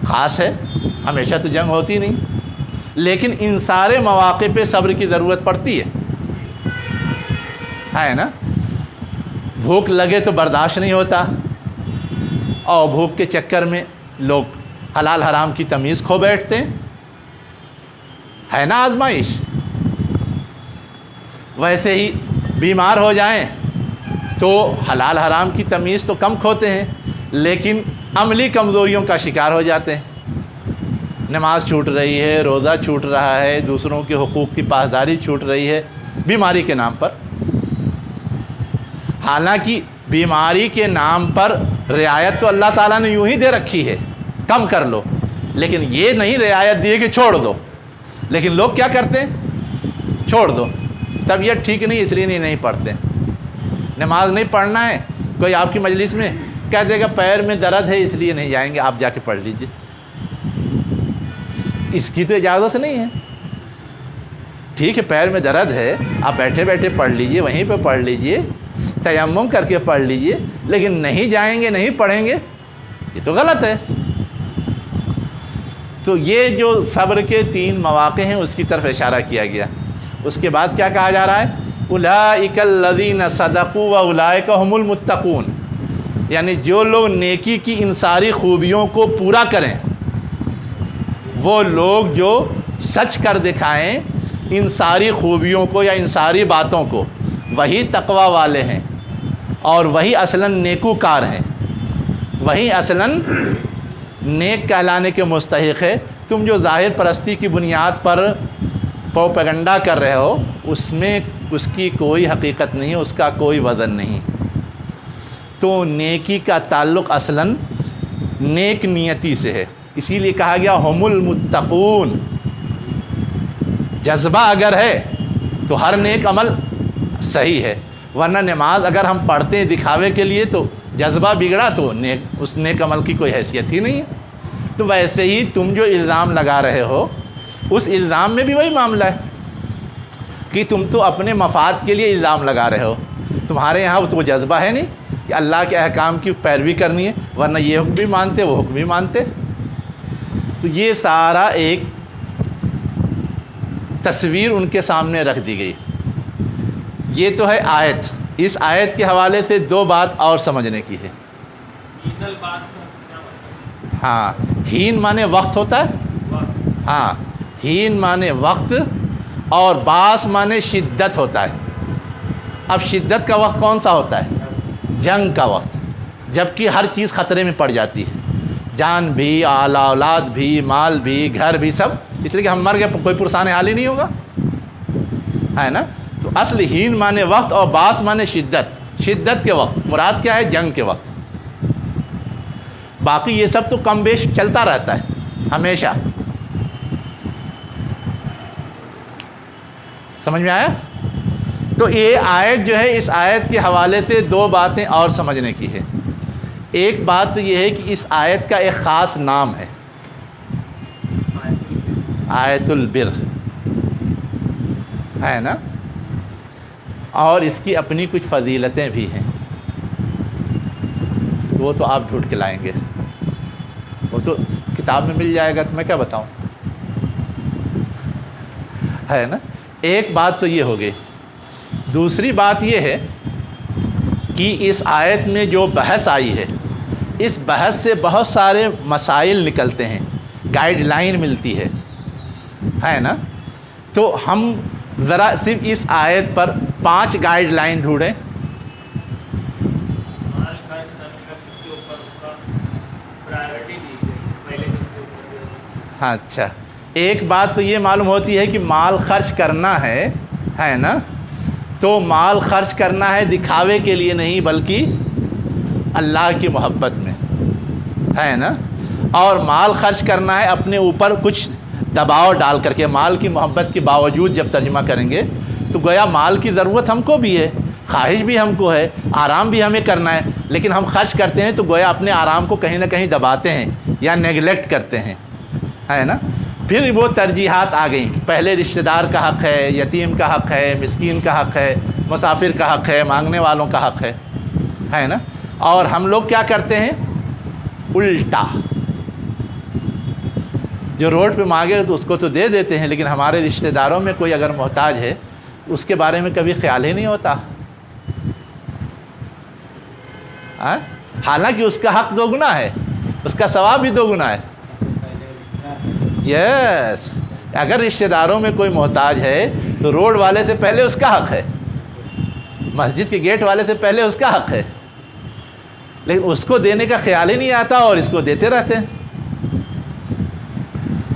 خاص ہے، ہمیشہ تو جنگ ہوتی نہیں، لیکن ان سارے مواقع پہ صبر کی ضرورت پڑتی ہے نا۔ بھوک لگے تو برداشت نہیں ہوتا، اور بھوک کے چکر میں لوگ حلال حرام کی تمیز کھو بیٹھتے ہیں، ہے نا آزمائش۔ ویسے ہی بیمار ہو جائیں تو حلال حرام کی تمیز تو کم کھوتے ہیں، لیکن عملی کمزوریوں کا شکار ہو جاتے ہیں۔ نماز چھوٹ رہی ہے، روزہ چھوٹ رہا ہے، دوسروں کے حقوق کی پاسداری چھوٹ رہی ہے بیماری کے نام پر۔ حالانکہ بیماری کے نام پر رعایت تو اللہ تعالیٰ نے یوں ہی دے رکھی ہے، کم کر لو، لیکن یہ نہیں رعایت دی کہ چھوڑ دو۔ لیکن لوگ کیا کرتے ہیں؟ چھوڑ دو، طبیعت ٹھیک نہیں اس لیے نہیں پڑھتے۔ نماز نہیں پڑھنا ہے، کوئی آپ کی مجلس میں کہہ دے گا پیر میں درد ہے اس لیے نہیں جائیں گے، آپ جا کے پڑھ لیجئے۔ اس کی تو اجازت نہیں ہے۔ ٹھیک ہے پیر میں درد ہے، آپ بیٹھے بیٹھے پڑھ لیجئے، وہیں پہ پڑھ لیجئے، تیمم کر کے پڑھ لیجئے، لیکن نہیں جائیں گے، نہیں پڑھیں گے، یہ تو غلط ہے۔ تو یہ جو صبر کے 3 مواقع ہیں اس کی طرف اشارہ کیا گیا۔ اس کے بعد کیا کہا جا رہا ہے؟ اولئک الذین صدقوا واولئک هم المتقون، یعنی جو لوگ نیکی کی ان ساری خوبیوں کو پورا کریں، وہ لوگ جو سچ کر دکھائیں ان ساری خوبیوں کو یا ان ساری باتوں کو، وہی تقوی والے ہیں اور وہی اصلاً نیکوکار ہیں، وہی اصلاً نیک کہلانے کے مستحق ہے۔ تم جو ظاہر پرستی کی بنیاد پر پروپیگنڈا کر رہے ہو اس میں اس کی کوئی حقیقت نہیں ہے، اس کا کوئی وزن نہیں۔ تو نیکی کا تعلق اصلاً نیک نیتی سے ہے، اسی لیے کہا گیا ہم المتقون۔ جذبہ اگر ہے تو ہر نیک عمل صحیح ہے، ورنہ نماز اگر ہم پڑھتے ہیں دکھاوے کے لیے تو جذبہ بگڑا تو اس نیک عمل کی کوئی حیثیت ہی نہیں ہے۔ تو ویسے ہی تم جو الزام لگا رہے ہو اس الزام میں بھی وہی معاملہ ہے کہ تم تو اپنے مفاد کے لیے الزام لگا رہے ہو، تمہارے یہاں تو وہ جذبہ ہے نہیں کہ اللہ کے احکام کی پیروی کرنی ہے، ورنہ یہ حکم بھی مانتے وہ حکم بھی مانتے۔ تو یہ سارا ایک تصویر ان کے سامنے رکھ دی گئی۔ یہ تو ہے آیت۔ اس آیت کے حوالے سے 2 بات اور سمجھنے کی ہے۔ ہاں، ہین مانے وقت ہوتا ہے، ہاں ہین مانے وقت، اور باس مانے شدت ہوتا ہے۔ اب شدت کا وقت کون سا ہوتا ہے؟ جنگ کا وقت، جبکہ ہر چیز خطرے میں پڑ جاتی ہے، جان بھی، اعلی اولاد بھی، مال بھی، گھر بھی، سب، اس لیے کہ ہم مر گئے کوئی پرسان حال ہی نہیں ہوگا، ہے نا۔ تو اصل ہین مانے وقت اور باس مانے شدت۔ شدت کے وقت مراد کیا ہے؟ جنگ کے وقت۔ باقی یہ سب تو کم بیش چلتا رہتا ہے ہمیشہ۔ سمجھ میں آیا؟ تو یہ آیت جو ہے، اس آیت کے حوالے سے 2 باتیں اور سمجھنے کی ہے۔ ایک بات تو یہ ہے کہ اس آیت کا ایک خاص نام ہے، آیت البر، ہے نا، اور اس کی اپنی کچھ فضیلتیں بھی ہیں، وہ تو آپ ڈھونڈ کے لائیں گے، وہ تو کتاب میں مل جائے گا، تو میں کیا بتاؤں، ہے نا۔ ایک بات تو یہ ہو گئی۔ دوسری بات یہ ہے کہ اس آیت میں جو بحث آئی ہے، اس بحث سے بہت سارے مسائل نکلتے ہیں، گائیڈ لائن ملتی ہے نا۔ تو ہم ذرا صرف اس آیت پر 5 گائیڈ لائن ڈھونڈیں۔ اچھا، ایک بات تو یہ معلوم ہوتی ہے کہ مال خرچ کرنا ہے نا، تو مال خرچ کرنا ہے دکھاوے کے لیے نہیں بلکہ اللہ کی محبت میں، ہے نا، اور مال خرچ کرنا ہے اپنے اوپر کچھ دباؤ ڈال کر کے، مال کی محبت کے باوجود جب ترجمہ کریں گے تو گویا مال کی ضرورت ہم کو بھی ہے، خواہش بھی ہم کو ہے، آرام بھی ہمیں کرنا ہے، لیکن ہم خرچ کرتے ہیں تو گویا اپنے آرام کو کہیں نہ کہیں دباتے ہیں یا نیگلیکٹ کرتے ہیں، ہے نا۔ پھر وہ ترجیحات آ گئیں، پہلے رشتہ دار کا حق ہے، یتیم کا حق ہے، مسکین کا حق ہے، مسافر کا حق ہے، مانگنے والوں کا حق ہے نا۔ اور ہم لوگ کیا کرتے ہیں؟ الٹا، جو روڈ پہ مانگے تو اس کو تو دے دیتے ہیں، لیکن ہمارے رشتہ داروں میں کوئی اگر محتاج ہے اس کے بارے میں کبھی خیال ہی نہیں ہوتا، حالانکہ اس کا حق 2 گنا ہے، اس کا ثواب بھی 2 گنا ہے۔ یس، اگر رشتہ داروں میں کوئی محتاج ہے تو روڈ والے سے پہلے اس کا حق ہے، مسجد کے گیٹ والے سے پہلے اس کا حق ہے، لیکن اس کو دینے کا خیال ہی نہیں آتا اور اس کو دیتے رہتے ہیں۔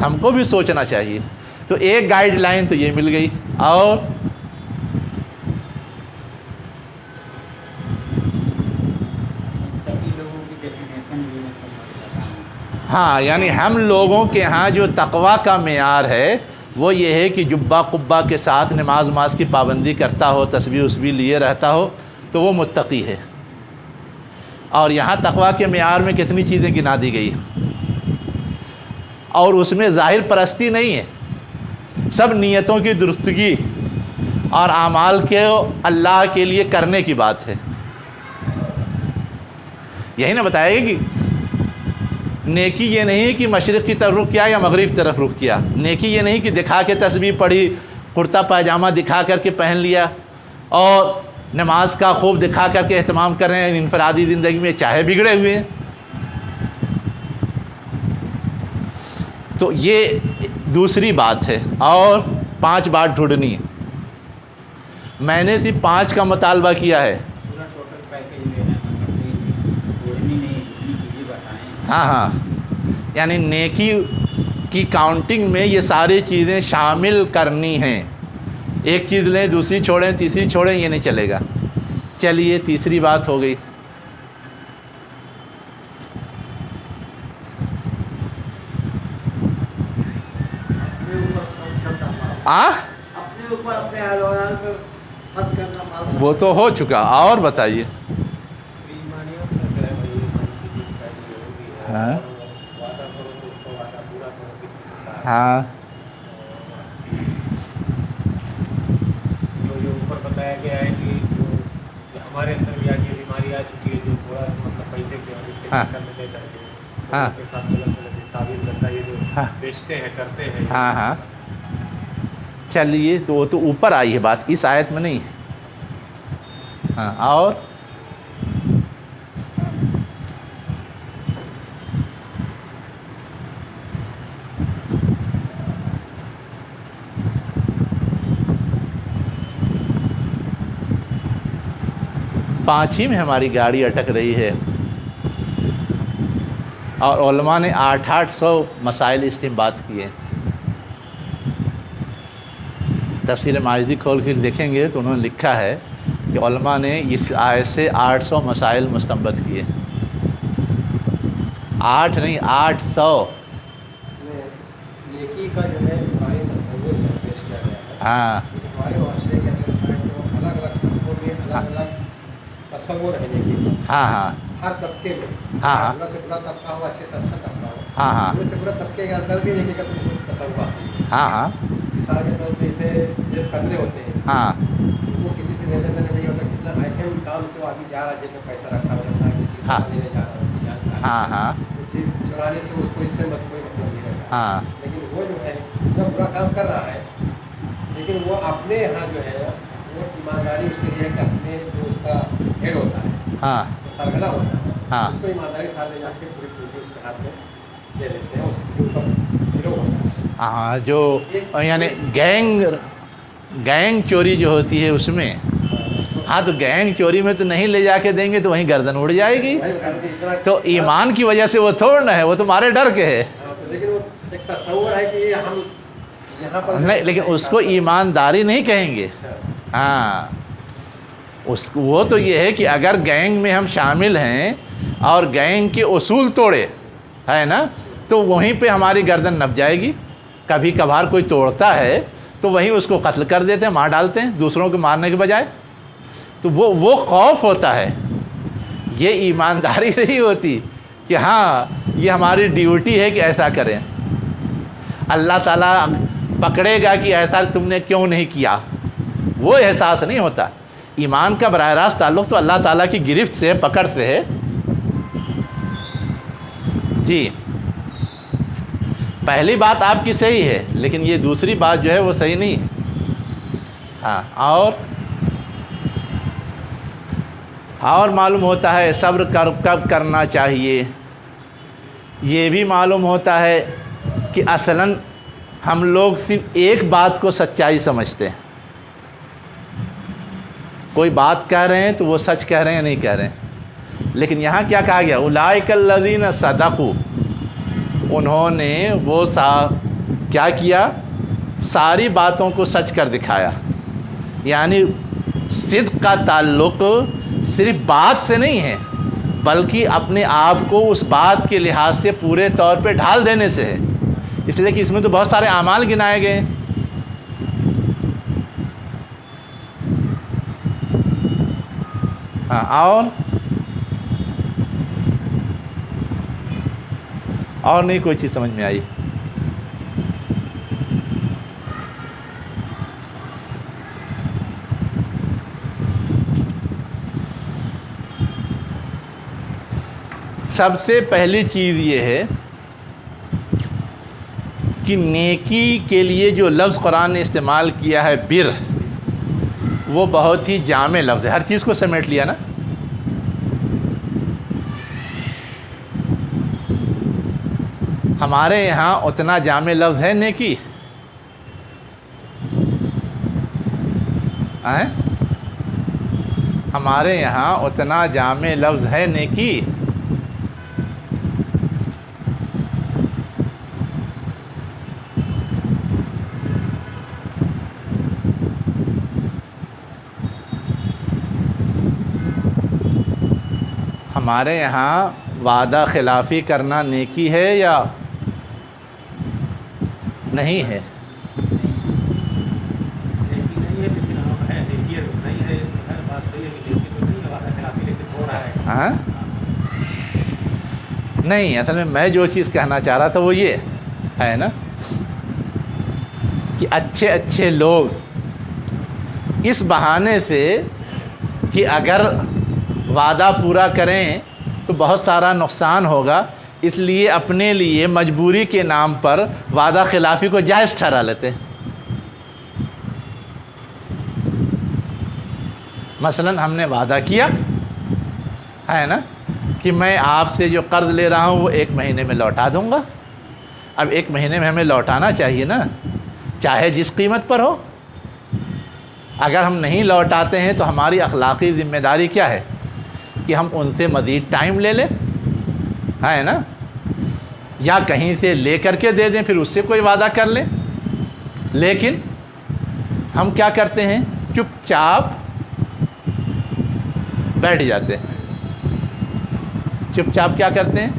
ہم کو بھی سوچنا چاہیے۔ تو ایک گائیڈ لائن تو یہ مل گئی، اور ہاں یعنی ہم لوگوں کے ہاں جو تقویٰ کا معیار ہے وہ یہ ہے کہ جبہ قبہ کے ساتھ نماز کی پابندی کرتا ہو، تسبیح وسبیح لیے رہتا ہو تو وہ متقی ہے۔ اور یہاں تقویٰ کے معیار میں کتنی چیزیں گنا دی گئی، اور اس میں ظاہر پرستی نہیں ہے، سب نیتوں کی درستگی اور اعمال کے اللہ کے لیے کرنے کی بات ہے۔ یہی نہ بتائے گا کہ نیکی یہ نہیں کہ مشرق کی طرف رخ کیا یا مغرب کی طرف رخ کیا، نیکی یہ نہیں کہ دکھا کے تسبیح پڑھی، کرتا پاجامہ دکھا کر کے پہن لیا اور نماز کا خوب دکھا کر کے اہتمام کر رہے ہیں، انفرادی زندگی میں چاہے بگڑے ہوئے ہیں۔ تو یہ دوسری بات ہے، اور 5 بات ڈھونڈنی ہے۔ میں نے صرف 5 کا مطالبہ کیا ہے۔ ہاں ہاں، یعنی نیکی کی کاؤنٹنگ میں یہ ساری چیزیں شامل کرنی ہیں۔ ایک چیز لیں دوسری چھوڑیں تیسری چھوڑیں، یہ نہیں چلے گا۔ چلیے تیسری بات ہو گئی۔ وہ تو ہو چکا، اور بتائیے۔ ہاں ہاں جو اوپر بتایا گیا ہے کہ جو ہمارے اندر بھی آج یہ بیماری آ چکی ہے، جو تھوڑا مطلب پیسے کے اور اس کے چکر میں دیتا ہے، کے ساتھ غلط تعویذ کرتا ہے، یہ جو بیچتے ہیں کرتے ہیں۔ ہاں ہاں چلیے، تو وہ تو اوپر آئی ہے بات، اس آیت میں نہیں ہے۔ ہاں اور پانچ ہی میں ہماری گاڑی اٹک رہی ہے، اور علماء نے 800 مسائل استنباط کیے۔ تفسیر ماجدی کھول کے دیکھیں گے تو انہوں نے لکھا ہے کہ علماء نے اس آیت سے 800 مسائل مستنبط کیے۔ 8 نہیں 800۔ نیکی کا جو ہے ہمارے تصور میں پیش کیا گیا ہے۔ ہاں ہمارے معاشرے کے اندر الگ الگ طبقوں میں الگ الگ تصور ہے نیکی کا۔ ہاں ہاں ہر طبقے میں، ہاں برا سے برا طبقہ ہو، اچھے سے اچھا طبقہ ہو، ہاں ہاں برے سے برا طبقے کے اندر بھی نیکی کا کچھ تصور آتی ہے۔ ہاں ہاں مثال کے طور پہ جیسے جب قدرے ہوتے ہیں، ہاں وہ کسی سے لینے دینے نہیں ہوتا، کتنا اہم کام سے وہ آدمی جا رہا ہے، جیب میں پیسہ رکھا ہوتا ہے، کسی ہاں کو لینے جا رہا ہے، اس کی جانکاری ہاں ہاں چرانے سے اس کو اس سے کوئی مطلب نہیں رہتا۔ ہاں لیکن وہ جو ہے اتنا برا کام کر رہا ہے، لیکن وہ اپنے یہاں جو ہے وہ ایمانداری اس کے لیے ہے کہ اپنے جو اس کا ہیڈ ہوتا ہے، ہاں سرگنا ہوتا ہے، ہاں اس کو ایمانداری کے ساتھ لے جا کے پوری پوری اس کے ہاتھ میں دے دیتے ہیں، اس کے اوپر گروہ ہوتا ہے۔ ہاں جو یعنی گینگ چوری جو ہوتی ہے اس میں، ہاں تو گینگ چوری میں تو نہیں لے جا کے دیں گے تو وہیں گردن اڑ جائے گی۔ تو ایمان کی وجہ سے وہ تھوڑنا ہے، وہ تمہارے ڈر کے ہے۔ لیکن وہ ایک تصور ہے کہ یہ ہم یہاں پر نہیں، لیکن اس کو ایمانداری نہیں کہیں گے۔ ہاں وہ تو یہ ہے کہ اگر گینگ میں ہم شامل ہیں اور گینگ کے اصول توڑے ہے نا، تو وہیں پہ ہماری گردن نپ جائے گی۔ کبھی کبھار کوئی توڑتا ہے تو وہیں اس کو قتل کر دیتے ہیں، مار ڈالتے ہیں دوسروں کو مارنے کے بجائے۔ تو وہ خوف ہوتا ہے، یہ ایمانداری نہیں ہوتی کہ ہاں یہ ہماری ڈیوٹی ہے کہ ایسا کریں۔ اللہ تعالیٰ پکڑے گا کہ ایسا تم نے کیوں نہیں کیا، وہ احساس نہیں ہوتا۔ ایمان کا براہ راست تعلق تو اللہ تعالیٰ کی گرفت سے، پکڑ سے ہے۔ جی پہلی بات آپ کی صحیح ہے، لیکن یہ دوسری بات جو ہے وہ صحیح نہیں ہے۔ ہاں اور معلوم ہوتا ہے صبر کب کرنا چاہیے، یہ بھی معلوم ہوتا ہے کہ اصلاً ہم لوگ صرف ایک بات کو سچائی سمجھتے ہیں. کوئی بات کہہ رہے ہیں تو وہ سچ کہہ رہے ہیں یا نہیں کہہ رہے ہیں. لیکن یہاں کیا کہا گیا؟ اولئک الذین صدقوا. انہوں نے وہ کیا کیا؟ ساری باتوں کو سچ کر دکھایا. یعنی صدق کا تعلق صرف بات سے نہیں ہے، بلکہ اپنے آپ کو اس بات کے لحاظ سے پورے طور پہ ڈھال دینے سے ہے. اس لیے کہ اس میں تو بہت سارے اعمال گنائے گئے ہیں. ہاں، اور نہیں کوئی چیز سمجھ میں آئی؟ سب سے پہلی چیز یہ ہے کہ نیکی کے لیے جو لفظ قرآن نے استعمال کیا ہے بر، وہ بہت ہی جامع لفظ ہے. ہر چیز کو سمیٹ لیا نا. ہمارے یہاں اتنا جامع لفظ ہے نیکی؟ ہمارے یہاں اتنا جامع لفظ ہے نیکی؟ ہمارے یہاں وعدہ خلافی کرنا نیکی ہے یا نہیں ہے؟ ہاں نہیں، اصل میں جو چیز کہنا چاہ رہا تھا وہ یہ ہے نا کہ اچھے اچھے لوگ اس بہانے سے کہ اگر وعدہ پورا کریں تو بہت سارا نقصان ہوگا، اس لیے اپنے لیے مجبوری کے نام پر وعدہ خلافی کو جائز ٹھہرا لیتے. مثلا ہم نے وعدہ کیا ہے نا کہ میں آپ سے جو قرض لے رہا ہوں وہ 1 مہینے میں لوٹا دوں گا. اب 1 مہینے میں ہمیں لوٹانا چاہیے نا، چاہے جس قیمت پر ہو. اگر ہم نہیں لوٹاتے ہیں تو ہماری اخلاقی ذمہ داری کیا ہے کہ ہم ان سے مزید ٹائم لے لیں، ہے نا، یا کہیں سے لے کر کے دے دیں، پھر اس سے کوئی وعدہ کر لیں. لیکن ہم کیا کرتے ہیں؟ چپ چاپ بیٹھ جاتے ہیں. چپ چاپ کیا کرتے ہیں؟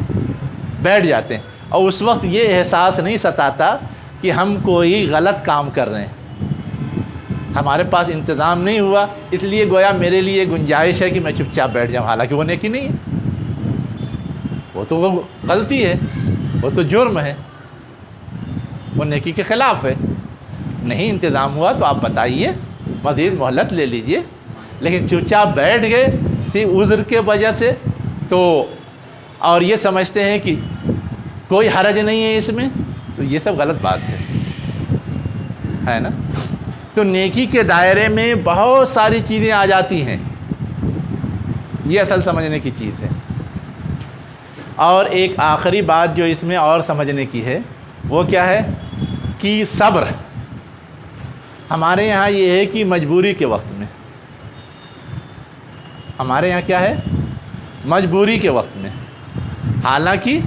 بیٹھ جاتے ہیں. اور اس وقت یہ احساس نہیں ستاتا کہ ہم کوئی غلط کام کر رہے ہیں. ہمارے پاس انتظام نہیں ہوا، اس لیے گویا میرے لیے گنجائش ہے کہ میں چپ چاپ بیٹھ جاؤں، حالانکہ وہ نیکی نہیں ہے، وہ تو غلطی ہے، وہ تو جرم ہے، وہ نیکی کے خلاف ہے. نہیں انتظام ہوا تو آپ بتائیے، مزید مہلت لے لیجئے. لیکن چپ چاپ بیٹھ گئے تھی عذر کے وجہ سے تو، اور یہ سمجھتے ہیں کہ کوئی حرج نہیں ہے اس میں، تو یہ سب غلط بات ہے نا. تو نیکی کے دائرے میں بہت ساری چیزیں آ جاتی ہیں، یہ اصل سمجھنے کی چیز ہے. اور ایک آخری بات جو اس میں اور سمجھنے کی ہے وہ کیا ہے کہ صبر. ہمارے یہاں یہ ہے کہ مجبوری کے وقت میں، ہمارے یہاں کیا ہے؟ مجبوری کے وقت میں. حالانکہ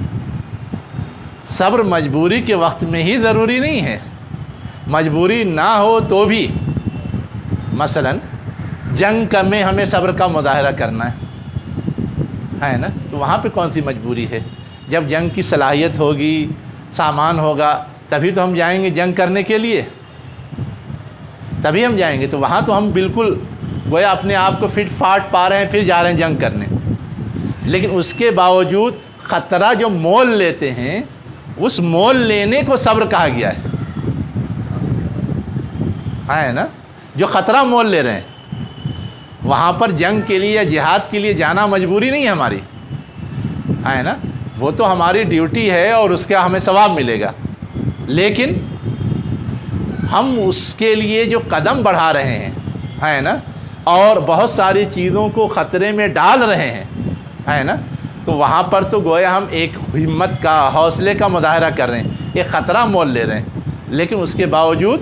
صبر مجبوری کے وقت میں ہی ضروری نہیں ہے. مجبوری نہ ہو تو بھی، مثلا جنگ میں ہمیں صبر کا مظاہرہ کرنا ہے نا، تو وہاں پہ کون سی مجبوری ہے؟ جب جنگ کی صلاحیت ہوگی، سامان ہوگا، تبھی تو ہم جائیں گے جنگ کرنے کے لیے، تبھی ہم جائیں گے. تو وہاں تو ہم بالکل گویا اپنے آپ کو فٹ فاٹ پا رہے ہیں، پھر جا رہے ہیں جنگ کرنے. لیکن اس کے باوجود خطرہ جو مول لیتے ہیں، اس مول لینے کو صبر کہا گیا ہے نا. جو خطرہ مول لے رہے ہیں، وہاں پر جنگ کے لیے یا جہاد کے لیے جانا مجبوری نہیں ہے ہماری، ہے نا، وہ تو ہماری ڈیوٹی ہے اور اس کا ہمیں ثواب ملے گا. لیکن ہم اس کے لیے جو قدم بڑھا رہے ہیں، ہے نا، اور بہت ساری چیزوں کو خطرے میں ڈال رہے ہیں، ہے نا، تو وہاں پر تو گویا ہم ایک ہمت کا، حوصلے کا مظاہرہ کر رہے ہیں، ایک خطرہ مول لے رہے ہیں. لیکن اس کے باوجود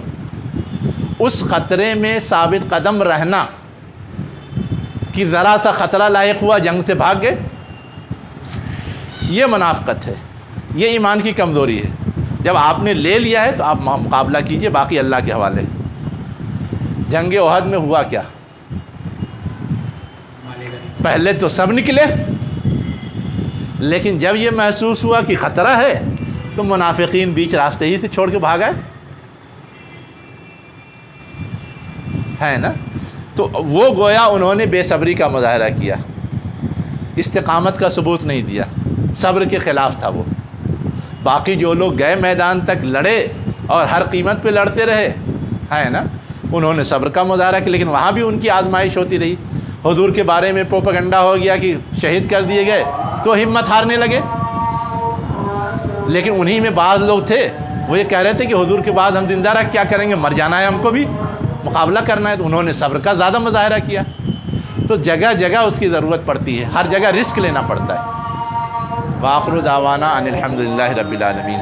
اس خطرے میں ثابت قدم رہنا کہ ذرا سا خطرہ لاحق ہوا جنگ سے بھاگ گئے، یہ منافقت ہے، یہ ایمان کی کمزوری ہے۔ جب آپ نے لے لیا ہے تو آپ مقابلہ کیجئے، باقی اللہ کے حوالے۔ جنگ احد میں ہوا کیا؟ پہلے تو سب نکلے، لیکن جب یہ محسوس ہوا کہ خطرہ ہے تو منافقین بیچ راستے ہی سے چھوڑ کے بھاگ آئے، ہے نا؟ تو وہ گویا انہوں نے بے صبری کا مظاہرہ کیا، استقامت کا ثبوت نہیں دیا، صبر کے خلاف تھا وہ۔ باقی جو لوگ گئے میدان تک، لڑے اور ہر قیمت پہ لڑتے رہے، ہے نا، انہوں نے صبر کا مظاہرہ کیا، لیکن وہاں بھی ان کی آزمائش ہوتی رہی۔ حضور کے بارے میں پروپیگنڈا ہو گیا کہ شہید کر دیے گئے تو ہمت ہارنے لگے، لیکن انہی میں بعض لوگ تھے وہ یہ کہہ رہے تھے کہ حضور کے بعد ہم زندہ رہ کیا کریں گے، مر جانا ہے ہم کو بھی، مقابلہ کرنا ہے، تو انہوں نے صبر کا زیادہ مظاہرہ کیا۔ تو جگہ جگہ اس کی ضرورت پڑتی ہے، ہر جگہ رسک لینا پڑتا ہے۔ وآخر دعوانا ان الحمد للہ رب العالمین۔